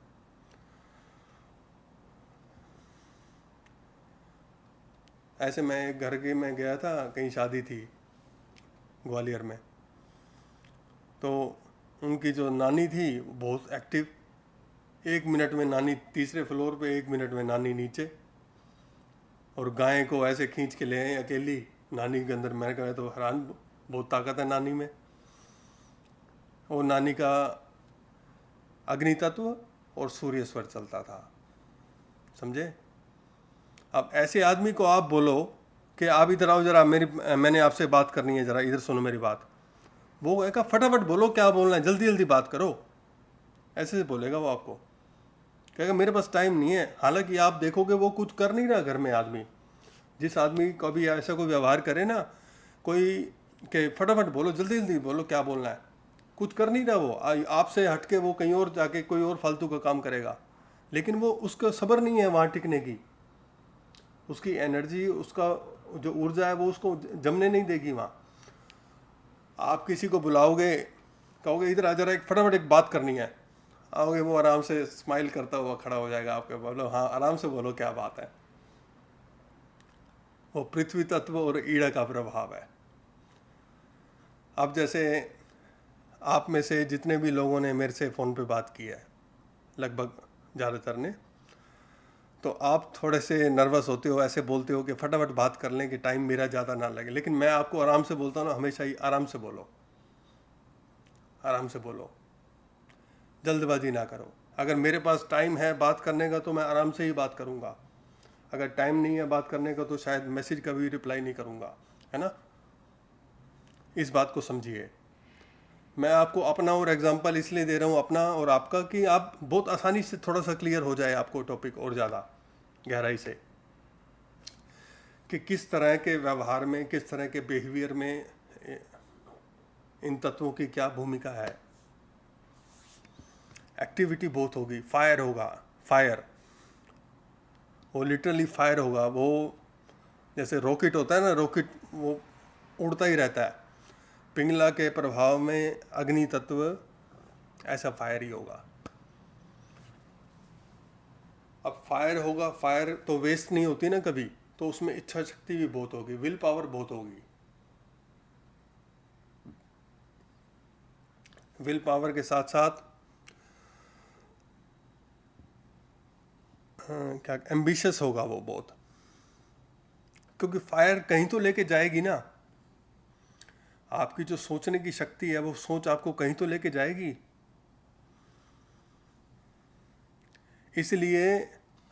ऐसे मैं एक घर के में गया था, कहीं शादी थी ग्वालियर में, तो उनकी जो नानी थी बहुत एक्टिव। 1 मिनट में नानी तीसरे फ्लोर पे, 1 मिनट में नानी नीचे, और गाय को ऐसे खींच के ले आए अकेली नानी के अंदर। मैंने कहा तो हैरान, बहुत ताकत है नानी में। और नानी का अग्नि तत्व और सूर्य स्वर चलता था, समझे। अब ऐसे आदमी को आप बोलो कि आप इधर आओ जरा, मैंने आपसे बात करनी है, जरा इधर सुनो मेरी बात। वो कहेगा फटाफट बोलो क्या बोलना है, जल्दी जल्दी बात करो, ऐसे से बोलेगा वो आपको। कहेगा मेरे पास टाइम नहीं है। हालांकि आप देखोगे वो कुछ कर नहीं रहा घर में। आदमी, जिस आदमी को भी ऐसा कोई व्यवहार करे ना कोई, कि फटाफट बोलो, जल्दी जल्दी बोलो क्या बोलना है, कुछ कर नहीं रहा वो। आपसे हटके वो कहीं और जाके कोई और फालतू का काम करेगा। लेकिन वो, उसका सब्र नहीं है वहाँ टिकने की, उसकी एनर्जी, उसका जो ऊर्जा है वो उसको जमने नहीं देगी वहाँ। आप किसी को बुलाओगे, कहोगे इधर आ जरा, एक फटाफट एक बात करनी है, आओगे, वो आराम से स्माइल करता हुआ खड़ा हो जाएगा आपके। बोलो हाँ, आराम से बोलो क्या बात है। वो पृथ्वी तत्व और ईड़ा का प्रभाव है। अब जैसे आप में से जितने भी लोगों ने मेरे से फ़ोन पे बात की है, लगभग ज़्यादातर ने, तो आप थोड़े से नर्वस होते हो, ऐसे बोलते हो कि फटाफट बात कर लें कि टाइम मेरा ज़्यादा ना लगे। लेकिन मैं आपको आराम से बोलता हूँ ना, हमेशा ही आराम से बोलो, आराम से बोलो, जल्दबाजी ना करो। अगर मेरे पास टाइम है बात करने का तो मैं आराम से ही बात करूँगा। अगर टाइम नहीं है बात करने का तो शायद मैसेज का भी रिप्लाई नहीं करूँगा, है ना। इस बात को समझिए। मैं आपको अपना और एग्जांपल इसलिए दे रहा हूँ, अपना और आपका, कि आप बहुत आसानी से थोड़ा सा क्लियर हो जाए आपको टॉपिक और ज़्यादा गहराई से, कि किस तरह के व्यवहार में, किस तरह के बिहेवियर में इन तत्वों की क्या भूमिका है। एक्टिविटी बहुत होगी, फायर होगा, फायर, वो लिटरली फायर होगा। वो जैसे रॉकेट होता है ना, रॉकेट वो उड़ता ही रहता है। पिंगला के प्रभाव में अग्नि तत्व ऐसा फायर ही होगा। अब फायर होगा, फायर तो वेस्ट नहीं होती ना कभी, तो उसमें इच्छा शक्ति भी बहुत होगी, विल पावर बहुत होगी। विल पावर के साथ साथ क्या एम्बिशियस होगा वो बहुत, क्योंकि फायर कहीं तो लेके जाएगी ना। आपकी जो सोचने की शक्ति है वो सोच आपको कहीं तो लेके जाएगी। इसलिए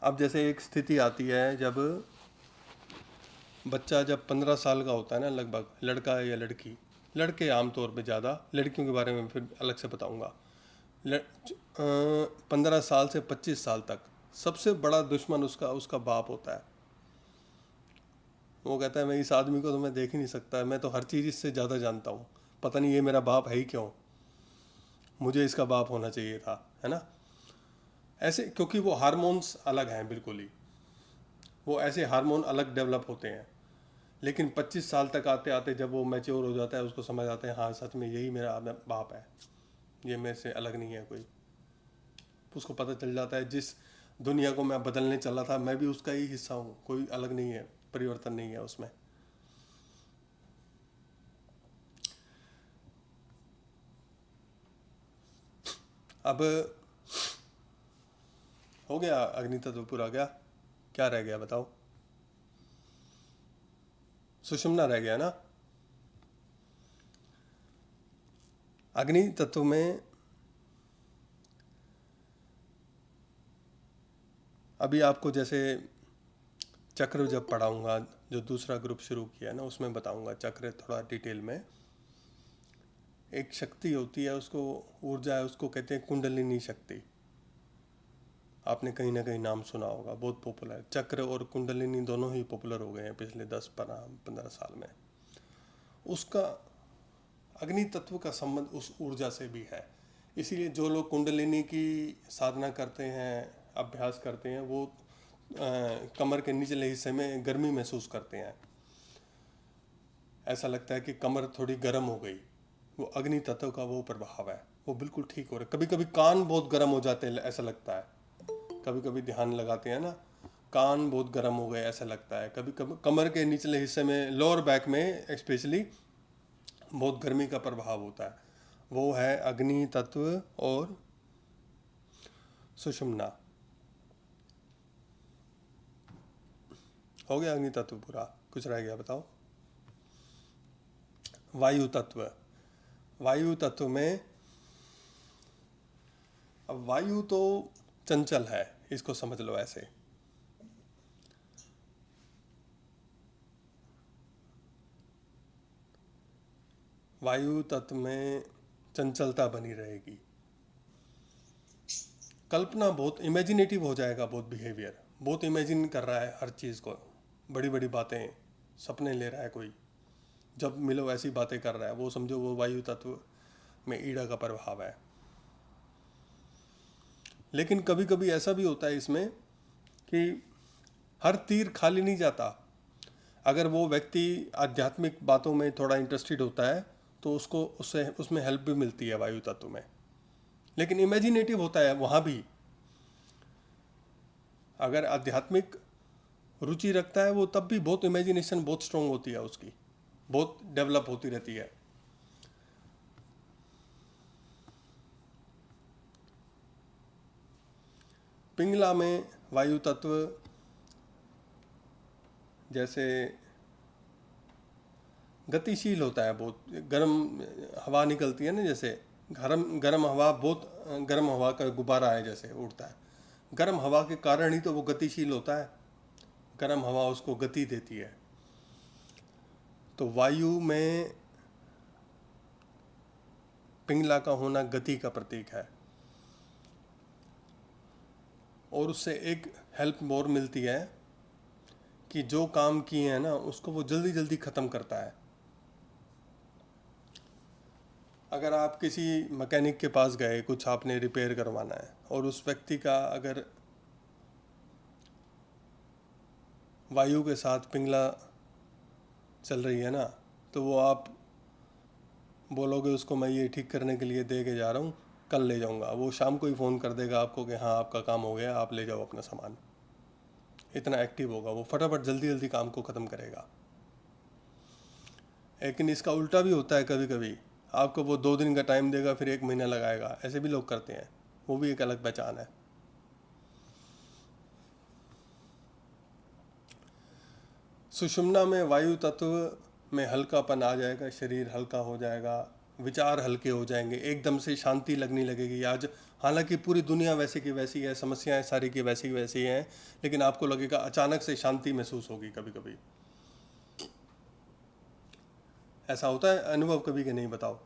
अब जैसे एक स्थिति आती है जब बच्चा जब 15 साल का होता है ना, लगभग, लड़का या लड़की, लड़के आमतौर पे ज़्यादा, लड़कियों के बारे में फिर अलग से बताऊंगा। 15 साल से 25 साल तक सबसे बड़ा दुश्मन उसका बाप होता है। वो कहता है मैं इस आदमी को तो मैं देख ही नहीं सकता, मैं तो हर चीज़ इससे ज़्यादा जानता हूँ, पता नहीं ये मेरा बाप है ही क्यों, मुझे इसका बाप होना चाहिए था, है ना। ऐसे, क्योंकि वो हार्मोन्स अलग हैं बिल्कुल ही, वो ऐसे हार्मोन अलग डेवलप होते हैं। लेकिन 25 साल तक आते आते जब वो मैच्योर हो जाता है, उसको समझ आता है हाँ सच में यही मेरा बाप है, ये मेरे से अलग नहीं है कोई। उसको पता चल जाता है जिस दुनिया को मैं बदलने चला था मैं भी उसका ही हिस्सा हूँ, कोई अलग नहीं है, परिवर्तन नहीं है उसमें। अब हो गया अग्नि तत्व पूरा? क्या रह गया बताओ? सुषुम्ना रह गया ना। अग्नि तत्व में अभी आपको जैसे चक्र जब पढ़ाऊंगा, जो दूसरा ग्रुप शुरू किया है ना, उसमें बताऊंगा चक्र थोड़ा डिटेल में। एक शक्ति होती है, उसको ऊर्जा है, उसको कहते हैं कुंडलिनी शक्ति। आपने कहीं ना कहीं नाम सुना होगा, बहुत पॉपुलर। चक्र और कुंडलिनी दोनों ही पॉपुलर हो गए हैं पिछले 10-15 साल में। उसका अग्नि तत्व का संबंध उस ऊर्जा से भी है। इसीलिए जो लोग कुंडलिनी की साधना करते हैं, अभ्यास करते हैं, वो कमर के निचले हिस्से में गर्मी महसूस करते हैं। ऐसा लगता है कि कमर थोड़ी गर्म हो गई। वो अग्नि तत्व का वो प्रभाव है, वो बिल्कुल ठीक हो रहा है। कभी कभी कान बहुत गर्म हो जाते हैं, ऐसा लगता है। कभी कभी ध्यान लगाते हैं ना, कान बहुत गर्म हो गए ऐसा लगता है। कभी कभी कमर के निचले हिस्से में, लोअर बैक में स्पेशली, बहुत गर्मी का प्रभाव होता है। वो है अग्नि तत्व और सुषुम्ना। हो गया अग्नि तत्व पूरा? कुछ रह गया बताओ? वायु तत्व। वायु तत्व में, अब वायु तो चंचल है, इसको समझ लो ऐसे। वायु तत्व में चंचलता बनी रहेगी। कल्पना बहुत इमेजिनेटिव हो जाएगा, बहुत बिहेवियर बहुत इमेजिन कर रहा है हर चीज़ को, बड़ी बड़ी बातें, सपने ले रहा है कोई, जब मिलो ऐसी बातें कर रहा है, वो समझो वो वायु तत्व में ईड़ा का प्रभाव है। लेकिन कभी कभी ऐसा भी होता है इसमें कि हर तीर खाली नहीं जाता। अगर वो व्यक्ति आध्यात्मिक बातों में थोड़ा इंटरेस्टेड होता है तो उसको उसमें हेल्प भी मिलती है वायु तत्व में। लेकिन इमेजिनेटिव होता है वहाँ भी। अगर आध्यात्मिक रुचि रखता है वो, तब भी बहुत इमेजिनेशन बहुत स्ट्रांग होती है उसकी, बहुत डेवलप होती रहती है। पिंगला में वायु तत्व जैसे गतिशील होता है, बहुत गर्म हवा निकलती है ना, जैसे गर्म हवा, बहुत गर्म हवा का गुब्बारा है जैसे उड़ता है। गर्म हवा के कारण ही तो वो गतिशील होता है, गर्म हवा उसको गति देती है। तो वायु में पिंगला का होना गति का प्रतीक है। और उससे एक हेल्प और मिलती है कि जो काम किए हैं ना उसको वो जल्दी जल्दी ख़त्म करता है। अगर आप किसी मैकेनिक के पास गए, कुछ आपने रिपेयर करवाना है, और उस व्यक्ति का अगर वायु के साथ पिंगला चल रही है ना, तो वो आप बोलोगे उसको मैं ये ठीक करने के लिए दे के जा रहा हूँ, कल ले जाऊँगा, वो शाम को ही फ़ोन कर देगा आपको कि हाँ आपका काम हो गया, आप ले जाओ अपना सामान। इतना एक्टिव होगा वो, फटाफट जल्दी जल्दी काम को ख़त्म करेगा। लेकिन इसका उल्टा भी होता है, कभी कभी आपको वो 2 दिन का टाइम देगा, फिर 1 महीना लगाएगा। ऐसे भी लोग करते हैं, वो भी एक अलग पहचान है। सुषुम्ना में वायु तत्व में हल्कापन आ जाएगा, शरीर हल्का हो जाएगा, विचार हल्के हो जाएंगे, एकदम से शांति लगने लगेगी। आज हालांकि पूरी दुनिया वैसी की वैसी है, समस्याएं सारी की वैसी हैं, लेकिन आपको लगेगा अचानक से शांति महसूस होगी। कभी कभी ऐसा होता है अनुभव कभी के नहीं? बताओ।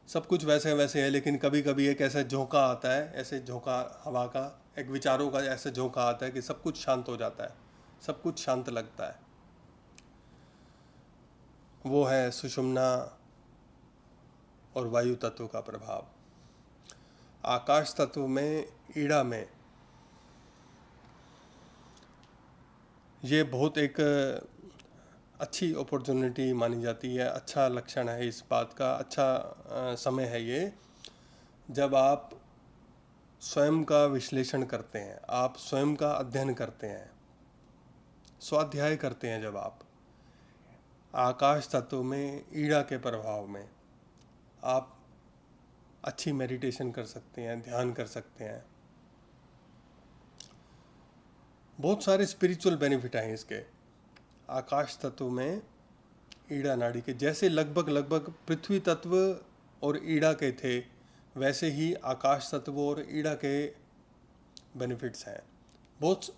सब कुछ वैसे वैसे है, लेकिन कभी कभी एक ऐसा झोंका आता है, ऐसे झोंका हवा का, एक विचारों का ऐसा झोंका आता है कि सब कुछ शांत हो जाता है, सब कुछ शांत लगता है। वो है सुषुम्ना और वायु तत्व का प्रभाव। आकाश तत्व में, ईड़ा में, ये बहुत एक अच्छी अपॉर्चुनिटी मानी जाती है, अच्छा लक्षण है इस बात का, अच्छा समय है ये, जब आप स्वयं का विश्लेषण करते हैं, आप स्वयं का अध्ययन करते हैं, स्वाध्याय करते हैं। जब आप आकाश तत्व में, ईड़ा के प्रभाव में आप अच्छी मेडिटेशन कर सकते हैं, ध्यान कर सकते हैं। बहुत सारे स्पिरिचुअल बेनिफिट हैं इसके। आकाश तत्व में ईड़ा नाड़ी के जैसे लगभग पृथ्वी तत्व और ईड़ा के थे, वैसे ही आकाश तत्व और ईड़ा के बेनिफिट्स हैं। बहुत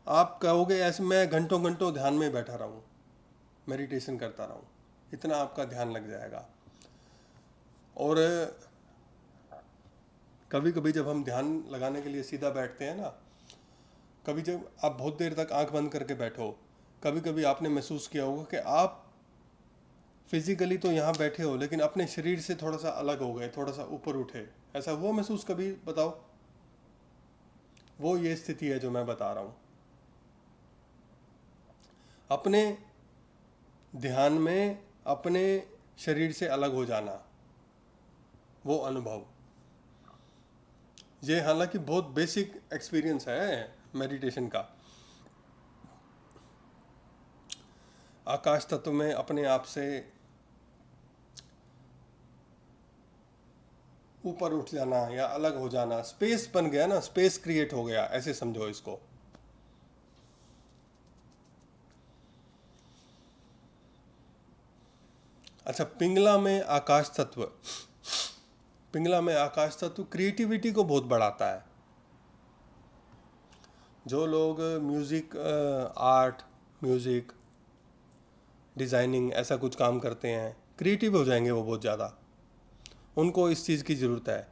आप कहोगे ऐसे मैं घंटों घंटों ध्यान में बैठा रहूं, मेडिटेशन करता रहूं, इतना आपका ध्यान लग जाएगा। और कभी कभी जब हम ध्यान लगाने के लिए सीधा बैठते हैं ना, कभी जब आप बहुत देर तक आंख बंद करके बैठो, कभी कभी आपने महसूस किया होगा कि आप फिजिकली तो यहाँ बैठे हो लेकिन अपने शरीर से थोड़ा सा अलग हो गए, थोड़ा सा ऊपर उठे। ऐसा हुआ महसूस कभी? बताओ। वो ये स्थिति है जो मैं बता रहा हूँ। अपने ध्यान में अपने शरीर से अलग हो जाना, वो अनुभव। ये हालांकि बहुत बेसिक एक्सपीरियंस है मेडिटेशन का। आकाश तत्व में अपने आप से ऊपर उठ जाना या अलग हो जाना, स्पेस बन गया ना, स्पेस क्रिएट हो गया, ऐसे समझो इसको। अच्छा, पिंगला में आकाश तत्व, पिंगला में आकाश तत्व क्रिएटिविटी को बहुत बढ़ाता है। जो लोग म्यूजिक, आर्ट, म्यूजिक, डिजाइनिंग ऐसा कुछ काम करते हैं, क्रिएटिव हो जाएंगे वो बहुत ज़्यादा। उनको इस चीज़ की ज़रूरत है।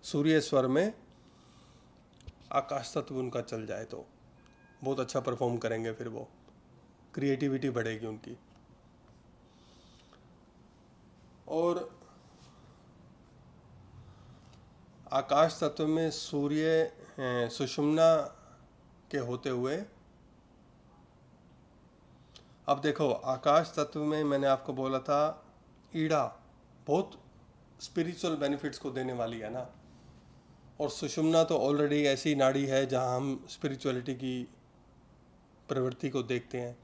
सूर्य स्वर में आकाश तत्व उनका चल जाए तो बहुत अच्छा परफॉर्म करेंगे, फिर वो क्रिएटिविटी बढ़ेगी उनकी। और आकाश तत्व में सूर्य सुषुम्ना के होते हुए, अब देखो आकाश तत्व में मैंने आपको बोला था ईड़ा बहुत स्पिरिचुअल बेनिफिट्स को देने वाली है ना, और सुषुम्ना तो ऑलरेडी ऐसी नाड़ी है जहां हम स्पिरिचुअलिटी की प्रवृत्ति को देखते हैं।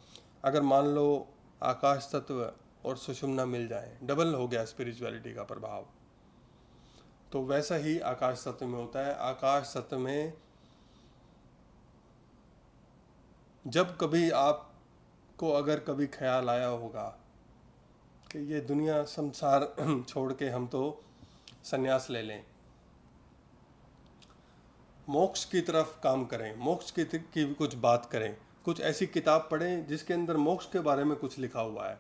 अगर मान लो आकाश तत्व और सुषुम्ना मिल जाए, डबल हो गया स्पिरिचुअलिटी का प्रभाव। तो वैसा ही आकाश तत्व में होता है। आकाश तत्व में जब कभी आपको अगर कभी ख्याल आया होगा कि ये दुनिया संसार छोड़ के हम तो संन्यास ले लें, मोक्ष की तरफ काम करें, मोक्ष की कुछ बात करें, कुछ ऐसी किताब पढ़ें जिसके अंदर मोक्ष के बारे में कुछ लिखा हुआ है,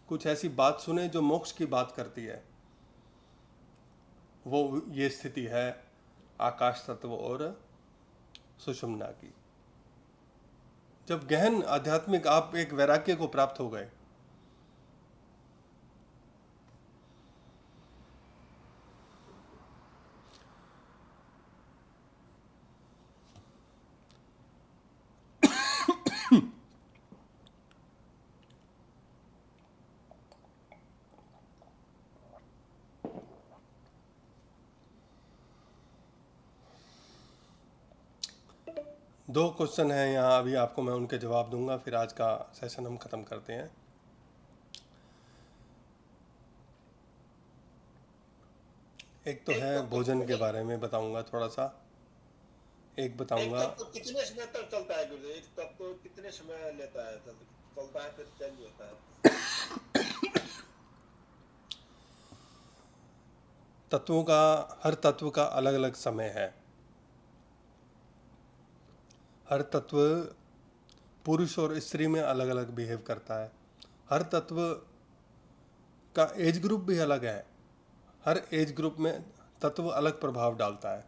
कुछ ऐसी बात सुने जो मोक्ष की बात करती है, वो ये स्थिति है आकाश तत्व और सुषुम्ना की। जब गहन आध्यात्मिक आप एक वैराग्य को प्राप्त हो गए, दो क्वेश्चन हैं यहाँ, अभी आपको मैं उनके जवाब दूंगा, फिर आज का सेशन हम ख़त्म करते हैं। एक तो है भोजन के बारे में बताऊंगा थोड़ा सा, एक बताऊंगा। एक तत्व कितने समय तक चलता है गुरुदेव? एक तत्व कितने समय लेता है, चलता है फिर चेंज होता है? तत्वों का, हर तत्व का अलग अलग समय है। हर तत्व पुरुष और स्त्री में अलग अलग बिहेव करता है। हर तत्व का एज ग्रुप भी अलग है। हर एज ग्रुप में तत्व अलग प्रभाव डालता है।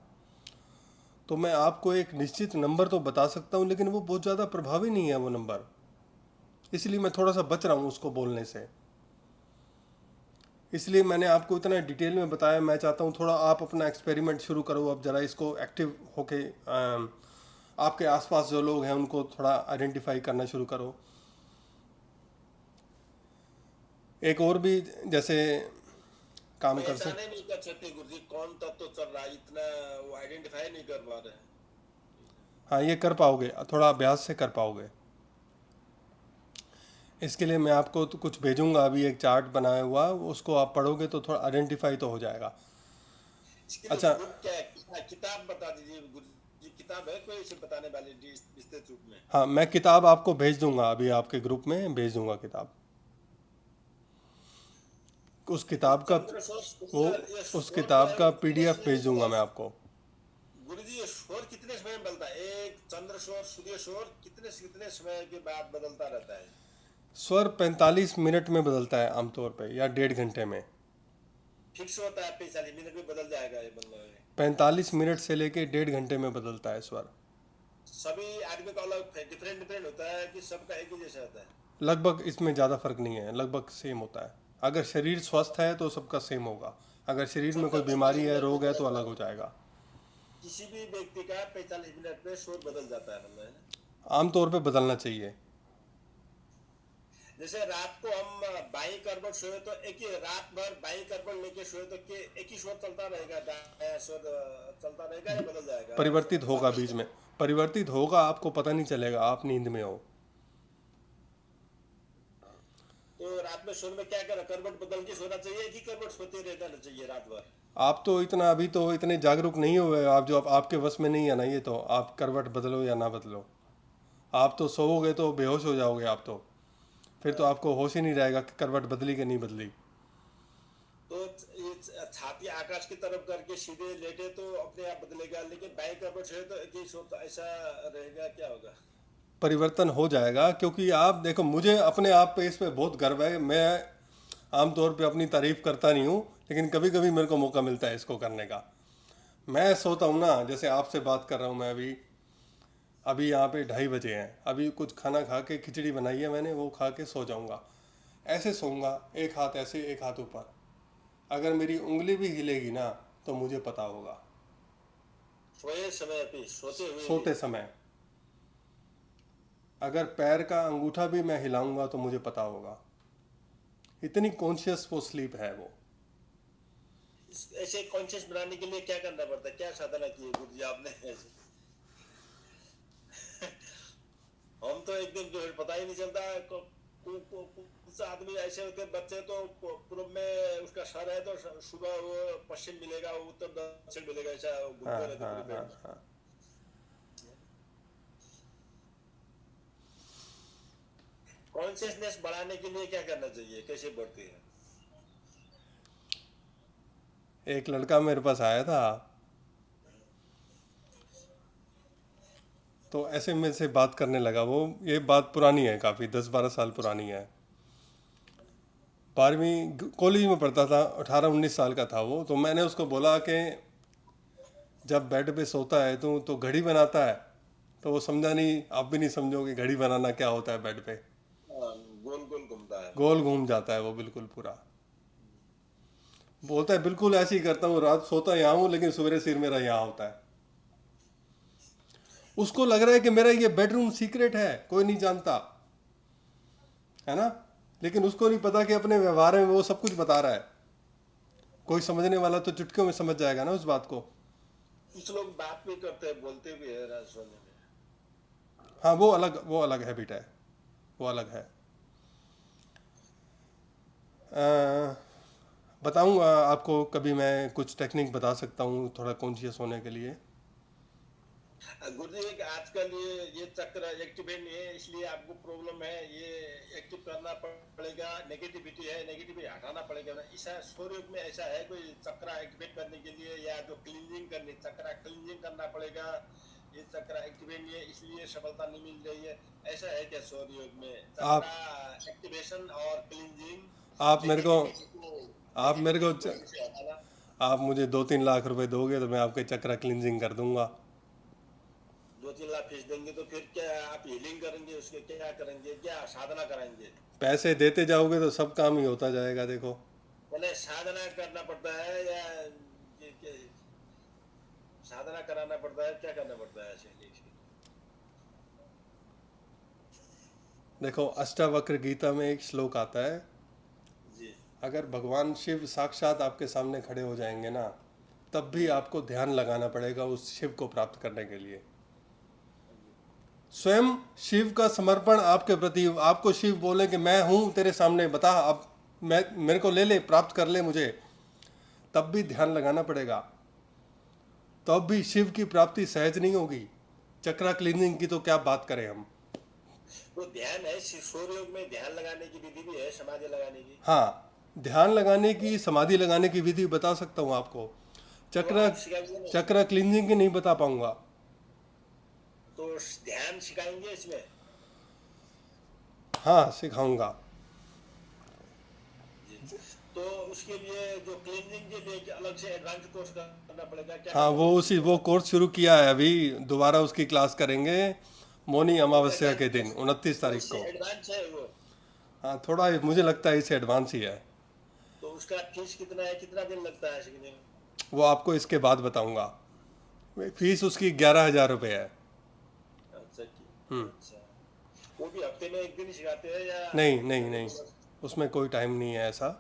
तो मैं आपको एक निश्चित नंबर तो बता सकता हूँ, लेकिन वो बहुत ज़्यादा प्रभावी नहीं है वो नंबर, इसलिए मैं थोड़ा सा बच रहा हूँ उसको बोलने से। इसलिए मैंने आपको इतना डिटेल में बताया। मैं चाहता हूँ थोड़ा आप अपना एक्सपेरिमेंट शुरू करो, अब ज़रा इसको एक्टिव होके आपके आसपास जो लोग हैं उनको थोड़ा आइडेंटिफाई करना शुरू करो। एक और भी जैसे काम कर सकते, पहचाने नहीं कर सकते गुरुजी कौन तत्व चल रहा है, इतना वो आइडेंटिफाई नहीं कर पा रहे हैं। हाँ ये कर पाओगे, थोड़ा अभ्यास से कर पाओगे। इसके लिए मैं आपको तो कुछ भेजूंगा अभी, एक चार्ट बनाया हुआ, उसको आप पढ़ोगे तो थोड़ा आइडेंटिफाई तो हो जाएगा। इसके लिए अच्छा, बुक क्या है, किताब बता दीजिए गुरुजी, किताब है कोई इसे बताने वाली विस्तृत रूप में? हाँ मैं किताब आपको भेज दूंगा, अभी आपके ग्रुप में भेज दूंगा किताब। उस किताब का चंद्र शोर, वो ये उस शोर जो किताब है का वो कितने पीडीएफ समय भेज में दूंगा बदला? मैं आपको। गुरुजी ये शोर कितने समय में बदलता है? एक चंद्र शोर, सूर्य शोर कितने समय के बाद बदलता रहता है? स्वर 45 मिनट में बदलता है आमतौर पे, या 1.5 घंटे में। फिक्स होता है 45 मिनट में बदल जाएगा ये बंगला में? 45 मिनट से लेके 1.5 घंटे में बदलता है स्वर। सभी आदमी का अलग डिफरेंट डिफरेंट होता है कि सबका एक ही जैसा होता है? लगभग इसमें ज़्यादा फर्क नहीं है, लगभग सेम होता है। अगर शरीर स्वस्थ है तो सबका सेम होगा, अगर शरीर में कोई सबका बीमारी 45 है, मिनट में रोग है, तो बदलता अलग हो है? जाएगा। किसी भी व्यक्ति का 45 मिनट में शोर बदल जाता है मतलब, है ना? आमतौर पे बदलना चाहिए। जैसे रात को हम बाई करवट सोए तो एक ही रात भर बाई करवट लेके सोए तो एक ही स्वर चलता रहेगा, दायां स्वर चलता रहेगा या बदल जाएगा? परिवर्तित होगा, बीच में परिवर्तित होगा, आपको पता नहीं चलेगा, आप नींद में हो। तो रात में सोने में क्या करना, करवट बदल के सोना चाहिए कि करवट सोते रहना चाहिए रात भर? आप तो इतना अभी तो इतने जागरूक नहीं हुए आप, जो आपके वश में नहीं है ना ये, तो आप करवट बदलो या ना बदलो, आप तो सोओगे तो बेहोश हो जाओगे आप तो, फिर तो आपको होश ही नहीं रहेगा कि करवट बदली कि नहीं बदली। तो ये छाती आकाश की तरफ करके सीधे लेटे तो अपने आप बदलेगा, लेकिन बाई करवट सोए तो एक ही स्वर, तो ऐसा रहेगा, क्या होगा? परिवर्तन हो जाएगा, क्योंकि आप देखो, मुझे अपने आप पे इस पे बहुत गर्व है। मैं आमतौर पे अपनी तारीफ करता नहीं हूँ, लेकिन कभी कभी मेरे को मौका मिलता है इसको करने का। मैं सोता हूँ ना, जैसे आपसे बात कर रहा हूँ मैं अभी, अभी यहाँ पे 2:30 बजे हैं, अभी कुछ खाना खा के, खिचड़ी बनाई है मैंने, वो खा के सो जाऊँगा। ऐसे सोऊंगा, एक हाथ ऐसे एक हाथ ऊपर, अगर मेरी उंगली भी हिलेगी ना तो मुझे पता होगा। सोए समय पे, सोते हुए भी? सोते समय अगर पैर का अंगूठा भी मैं हिलाऊंगा तो मुझे पता होगा। इतनी कॉन्शियस वो स्लीप है वो। ऐसे कॉन्शियस बनाने के लिए क्या करना पड़ता है, क्या साधना की है गुरुजी आपने ऐसे? हम तो एकदम जो है पता ही नहीं चलता। कुछ आदमी ऐसे होते हैं, बच्चे तो पूर्व में उसका सर है तो सुबह वो पश्चिम मिलेगा, उत्तर दक्षिण मिलेगा, ऐसा हाँ घूमते रहते हाँ पूरे हाँ बेड में। हाँ। कॉन्शियसनेस बढ़ाने के लिए क्या करना चाहिए, कैसे बढ़ती है? एक लड़का मेरे पास आया था, तो ऐसे मेरे से बात करने लगा वो। ये बात पुरानी है, काफ़ी 10-12 साल पुरानी है। 12वीं कॉलेज में पढ़ता था, 18-19 साल का था वो। तो मैंने उसको बोला कि जब बेड पे सोता है तो घड़ी बनाता है। तो वो समझा नहीं, आप भी नहीं समझोगे घड़ी बनाना क्या होता है बेड पे। हाँ, गोल गोल घूमता है। गोल घूम जाता है वो बिल्कुल पूरा। बोलता है बिल्कुल ऐसे ही करता हूँ, रात सोता यहाँ हूँ लेकिन सवेरे सिर मेरा यहाँ होता है। उसको लग रहा है कि मेरा ये बेडरूम सीक्रेट है, कोई नहीं जानता, है ना। लेकिन उसको नहीं पता कि अपने व्यवहार में वो सब कुछ बता रहा है। कोई समझने वाला तो चुटकियों में समझ जाएगा ना उस बात को। कुछ लोग बात भी करते हैं, बोलते भी है रात सोने में। हाँ, वो अलग हैबिट है, वो अलग है। बताऊंगा आपको कभी, मैं कुछ टेक्निक बता सकता हूँ थोड़ा कॉन्शियस होने के लिए। गुरुजी आजकल ये चक्र एक्टिवेट नहीं है, इसलिए आपको प्रॉब्लम है, ये एक्टिव करना पड़ेगा। नेगेटिविटी है, नेगेटिविटी हटाना पड़ेगा ना। ऐसा सूर्य में ऐसा है कोई चक्र एक्टिवेट करने के लिए, या जो क्लींजिंग करनी, चक्र क्लींजिंग करना पड़ेगा, ये चक्र एक्टिवेट नहीं है इसलिए सफलता नहीं मिल रही है, ऐसा है क्या सूर्य योग में? चक्र एक्टिवेशन और क्लींजिंग, आप मुझे 2-3 लाख रुपए दोगे तो मैं आपके चक्र क्लींजिंग कर दूंगा। 2-3 लाख फीस देंगे तो फिर क्या आप हीलिंग करेंगे, उसके क्या करेंगे, क्या साधना कराएंगे? पैसे देते जाओगे तो सब काम ही होता जाएगा। देखो, मैंने साधना करना पड़ता है या साधना कराना पड़ता है, क्या करना पड़ता है ऐसे? देखो अष्टावक्र गीता में एक श्लोक आता है, जी अगर भगवान शिव साक्षात आपके सामने खड़े हो जाएंगे ना, तब भी आपको ध्यान लगाना पड़ेगा उस शिव को प्राप्त करने के लिए। स्वयं शिव का समर्पण आपके प्रति, आपको शिव बोले कि मैं हूँ तेरे सामने, बता अब मैं, मेरे को ले ले, प्राप्त कर ले मुझे, तब भी ध्यान लगाना पड़ेगा, तब भी शिव की प्राप्ति सहज नहीं होगी। चक्रा क्लीनिंग की तो क्या बात करें हम। तो ध्यान है, सूर्य योग में ध्यान लगाने की विधि भी है, समाधि लगाने की। हाँ, ध्यान लगाने की, समाधि लगाने की विधि बता सकता हूँ आपको, चक्रा आप सिखाएंगे नहीं? चक्रा क्लीनिंग की नहीं बता पाऊंगा। तो ध्यान सिखाएंगे इसमें? हाँ, सिखाऊंगा। तो उसके लिए जो क्लीनिंग के लिए अलग से एडवांस कोर्स करना पड़ेगा क्या? हाँ, वो कोर्स शुरू किया है अभी, दोबारा उसकी क्लास करेंगे मौनी अमावस्या के दिन 29 तारीख को। एडवांस है वो? हाँ, थोड़ा मुझे लगता है इसे एडवांस ही है। तो उसका फीस कितना है, कितना दिन लगता है सीखने में? वो आपको इसके बाद बताऊंगा। फीस उसकी 11,000 रुपये है। अच्छा अच्छा। वो भी हफ्ते में एक दिन ही सिखाते हैं या? नहीं, उसमें कोई टाइम नहीं है ऐसा।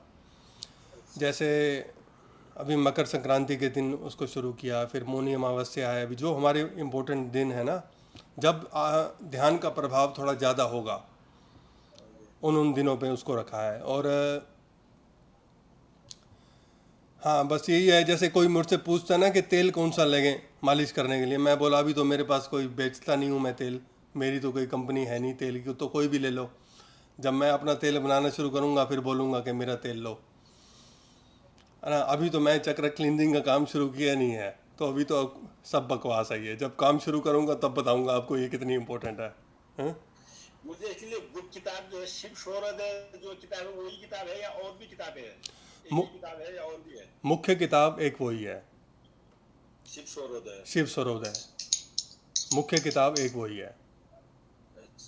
जैसे अभी मकर संक्रांति के दिन उसको शुरू किया, फिर मौनी अमावस्या है, अभी जो हमारे इम्पोर्टेंट दिन है ना, जब ध्यान का प्रभाव थोड़ा ज़्यादा होगा, उन दिनों पे उसको रखा है। और हाँ, बस यही है, जैसे कोई मुझसे पूछता ना कि तेल कौन सा लगे मालिश करने के लिए, मैं बोला अभी तो मेरे पास कोई बेचता नहीं हूँ मैं तेल, मेरी तो कोई कंपनी है नहीं तेल की, तो कोई भी ले लो। जब मैं अपना तेल बनाना शुरू करूँगा फिर बोलूँगा कि मेरा तेल लो, है ना। अभी तो मैं चक्र क्लीनिंग का काम शुरू किया नहीं है, तो अभी तो सब बकवास है ये। जब काम शुरू करूँगा तब बताऊँगा आपको ये कितनी इम्पोर्टेंट है, हाँ? मुझे इसलिए बुक किताब जो है शिव शोरोदय जो किताब है वही किताब है या और भी किताबें हैं? एक ही किताब है या और भी है? मुख्य किताब एक वही है, शिव शोरोदय। शिव स्वरोदय, मुख्य किताब एक वही है।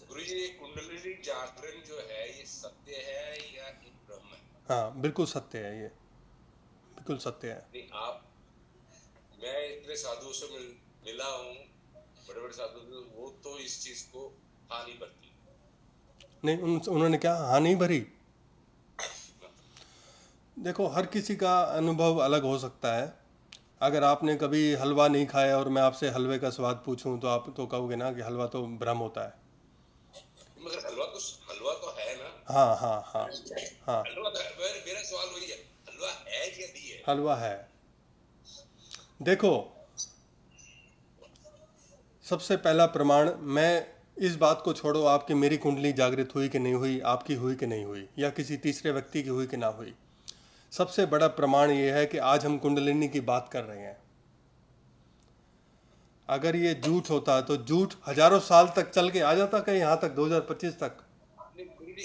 गुरुजी, ये कुंडलिनी जागरण जो है ये सत्य है या एक भ्रम है? हाँ, बिल्कुल सत्य है, ये बिल्कुल सत्य है। नहीं, आप, मैं इतने साधुओं से मिला हूँ, बड़े बड़े साधु, वो तो इस चीज को हानि भरती नहीं, उन्होंने क्या हानि भरी? देखो, हर किसी का अनुभव अलग हो सकता है। अगर आपने कभी हलवा नहीं खाया और मैं आपसे हलवे का स्वाद पूछूं तो आप तो कहोगे ना कि हलवा तो भ्रम होता है। मगर हलवा तो है ना। हाँ, हलवा तो है। मेरा सवाल वही है, हलवा है या नहीं है? हलवा है। देखो, सबसे पहला प्रमाण, मैं इस बात को छोड़ो आपकी मेरी कुंडली जागृत हुई कि नहीं हुई, आपकी हुई कि नहीं हुई, या किसी तीसरे व्यक्ति की हुई कि ना हुई, सबसे बड़ा प्रमाण ये है कि आज हम कुंडलिनी की बात कर रहे हैं। अगर ये झूठ होता तो झूठ हजारों साल तक चल के आ जाता कहीं यहाँ तक 2025 तक।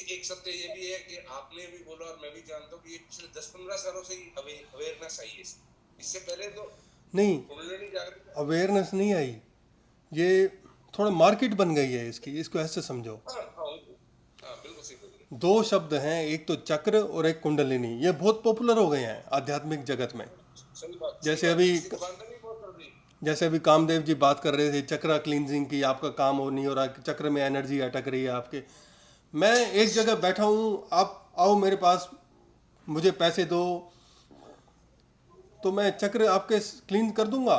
एक सत्य ये भी है कि आपने भी बोला और मैं भी जानता हूँ कि ये पिछले 10-15 सालों से ही अवेयरनेस आई है। इससे पहले तो नहीं, अवेयरनेस नहीं आई, ये थोड़ा मार्केट बन गई है इसकी, इसको ऐसे समझो। बिल्कुल सही बोल रहे। दो शब्द हैं, एक तो चक्र और एक कुंडलिनी, ये बहुत पॉपुलर हो गए हैं आध्यात्मिक जगत में। जैसे अभी कामदेव जी बात कर रहे थे चक्रा क्लींजिंग की, आपका काम हो नहीं हो रहा, चक्र में एनर्जी अटक रही है आपके। मैं एक जगह बैठा हूँ, आप आओ मेरे पास, मुझे पैसे दो तो मैं चक्र आपके क्लीन कर दूंगा,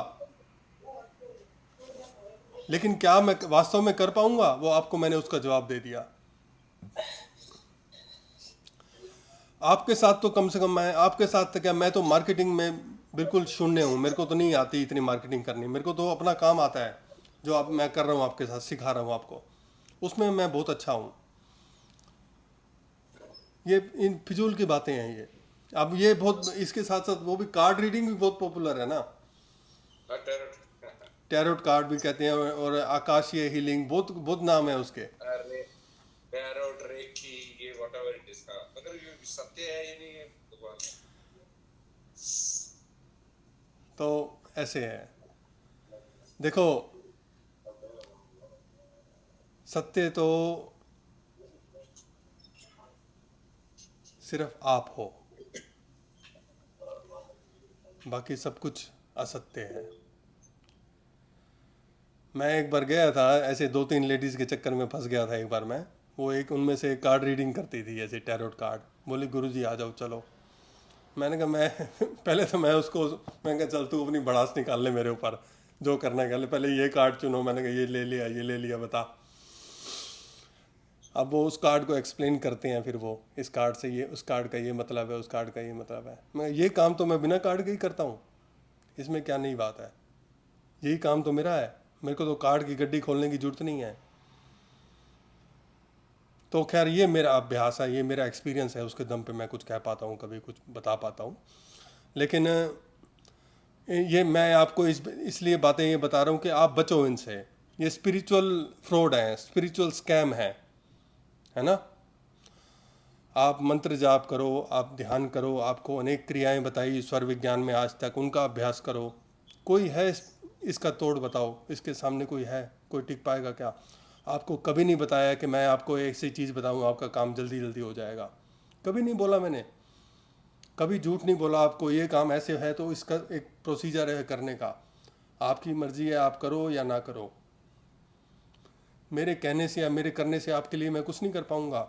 लेकिन क्या मैं वास्तव में कर पाऊंगा, वो आपको मैंने उसका जवाब दे दिया। आपके साथ तो कम से कम, मैं आपके साथ तो क्या, मैं तो मार्केटिंग में बिल्कुल शून्य हूँ, मेरे को तो नहीं आती इतनी मार्केटिंग करनी, मेरे को तो अपना काम आता है जो अब मैं कर रहा हूँ आपके साथ, सिखा रहा हूँ आपको, उसमें मैं बहुत अच्छा हूँ। ये इन फिजूल की बातें हैं ये। अब ये बहुत, इसके साथ साथ वो भी कार्ड रीडिंग भी बहुत पॉपुलर है ना, टैरोट कार्ड भी कहते हैं, और आकाशीय हीलिंग, बहुत बहुत नाम है उसके। अरे टैरोट, रेकी, ये व्हाटएवर इट इज, मगर ये सत्य है ये नहीं है भगवान। तो ऐसे है, देखो सत्य तो सिर्फ आप हो, बाकी सब कुछ असत्य है। मैं एक बार गया था ऐसे 2-3 लेडीज़ के चक्कर में फंस गया था एक बार मैं। वो एक उनमें से कार्ड रीडिंग करती थी ऐसे टैरोट कार्ड, बोली गुरुजी आ जाओ चलो। मैंने कहा मैं पहले तो मैं उसको, मैंने कहा चल तू अपनी भड़ास निकाल ले मेरे ऊपर, जो करना है कर ले, पहले ये कार्ड चुनो। मैंने कहा ये ले लिया बता। अब वो उस कार्ड को एक्सप्लेन करते हैं, फिर वो इस कार्ड से ये, उस कार्ड का ये मतलब है, उस कार्ड का ये मतलब है। मैं ये काम तो मैं बिना कार्ड के ही करता हूँ, इसमें क्या नई बात है, यही काम तो मेरा है, मेरे को तो कार्ड की गड्डी खोलने की ज़रूरत नहीं है। तो खैर ये मेरा अभ्यास है, ये मेरा एक्सपीरियंस है, उसके दम पे मैं कुछ कह पाता हूँ, कभी कुछ बता पाता हूँ। लेकिन ये मैं आपको इसलिए बातें ये बता रहा हूँ कि आप बचो इनसे। ये स्पिरिचुअल फ्रॉड है, स्पिरिचुअल स्कैम है ना। आप मंत्र जाप करो, आप ध्यान करो, आपको अनेक क्रियाएं बताई ईश्वर विज्ञान में आज तक, उनका अभ्यास करो। कोई है इसका तोड़ बताओ, इसके सामने कोई है, कोई टिक पाएगा क्या? आपको कभी नहीं बताया कि मैं आपको ऐसी चीज़ बताऊँ आपका काम जल्दी जल्दी हो जाएगा, कभी नहीं बोला मैंने, कभी झूठ नहीं बोला आपको। ये काम ऐसे है तो इसका एक प्रोसीजर है करने का, आपकी मर्जी है, आप करो या ना करो। मेरे कहने से या मेरे करने से आपके लिए मैं कुछ नहीं कर पाऊँगा।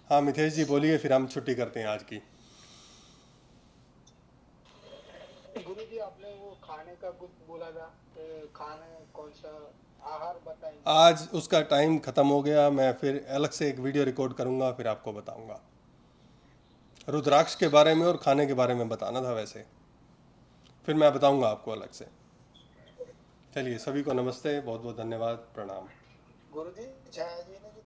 हाँ मिथेश जी बोलिए, फिर हम छुट्टी करते हैं आज की। गुरु जी आपने वो खाने का कुछ बोला था, खाने कौन सा आहार बताएंगे? आज उसका टाइम ख़त्म हो गया, मैं फिर अलग से एक वीडियो रिकॉर्ड करूँगा, फिर आपको बताऊँगा। रुद्राक्ष के बारे में और खाने के बारे में बताना था वैसे, फिर मैं बताऊँगा आपको अलग से। चलिए सभी को नमस्ते, बहुत बहुत धन्यवाद, प्रणाम। गुरु जी छाया जी ने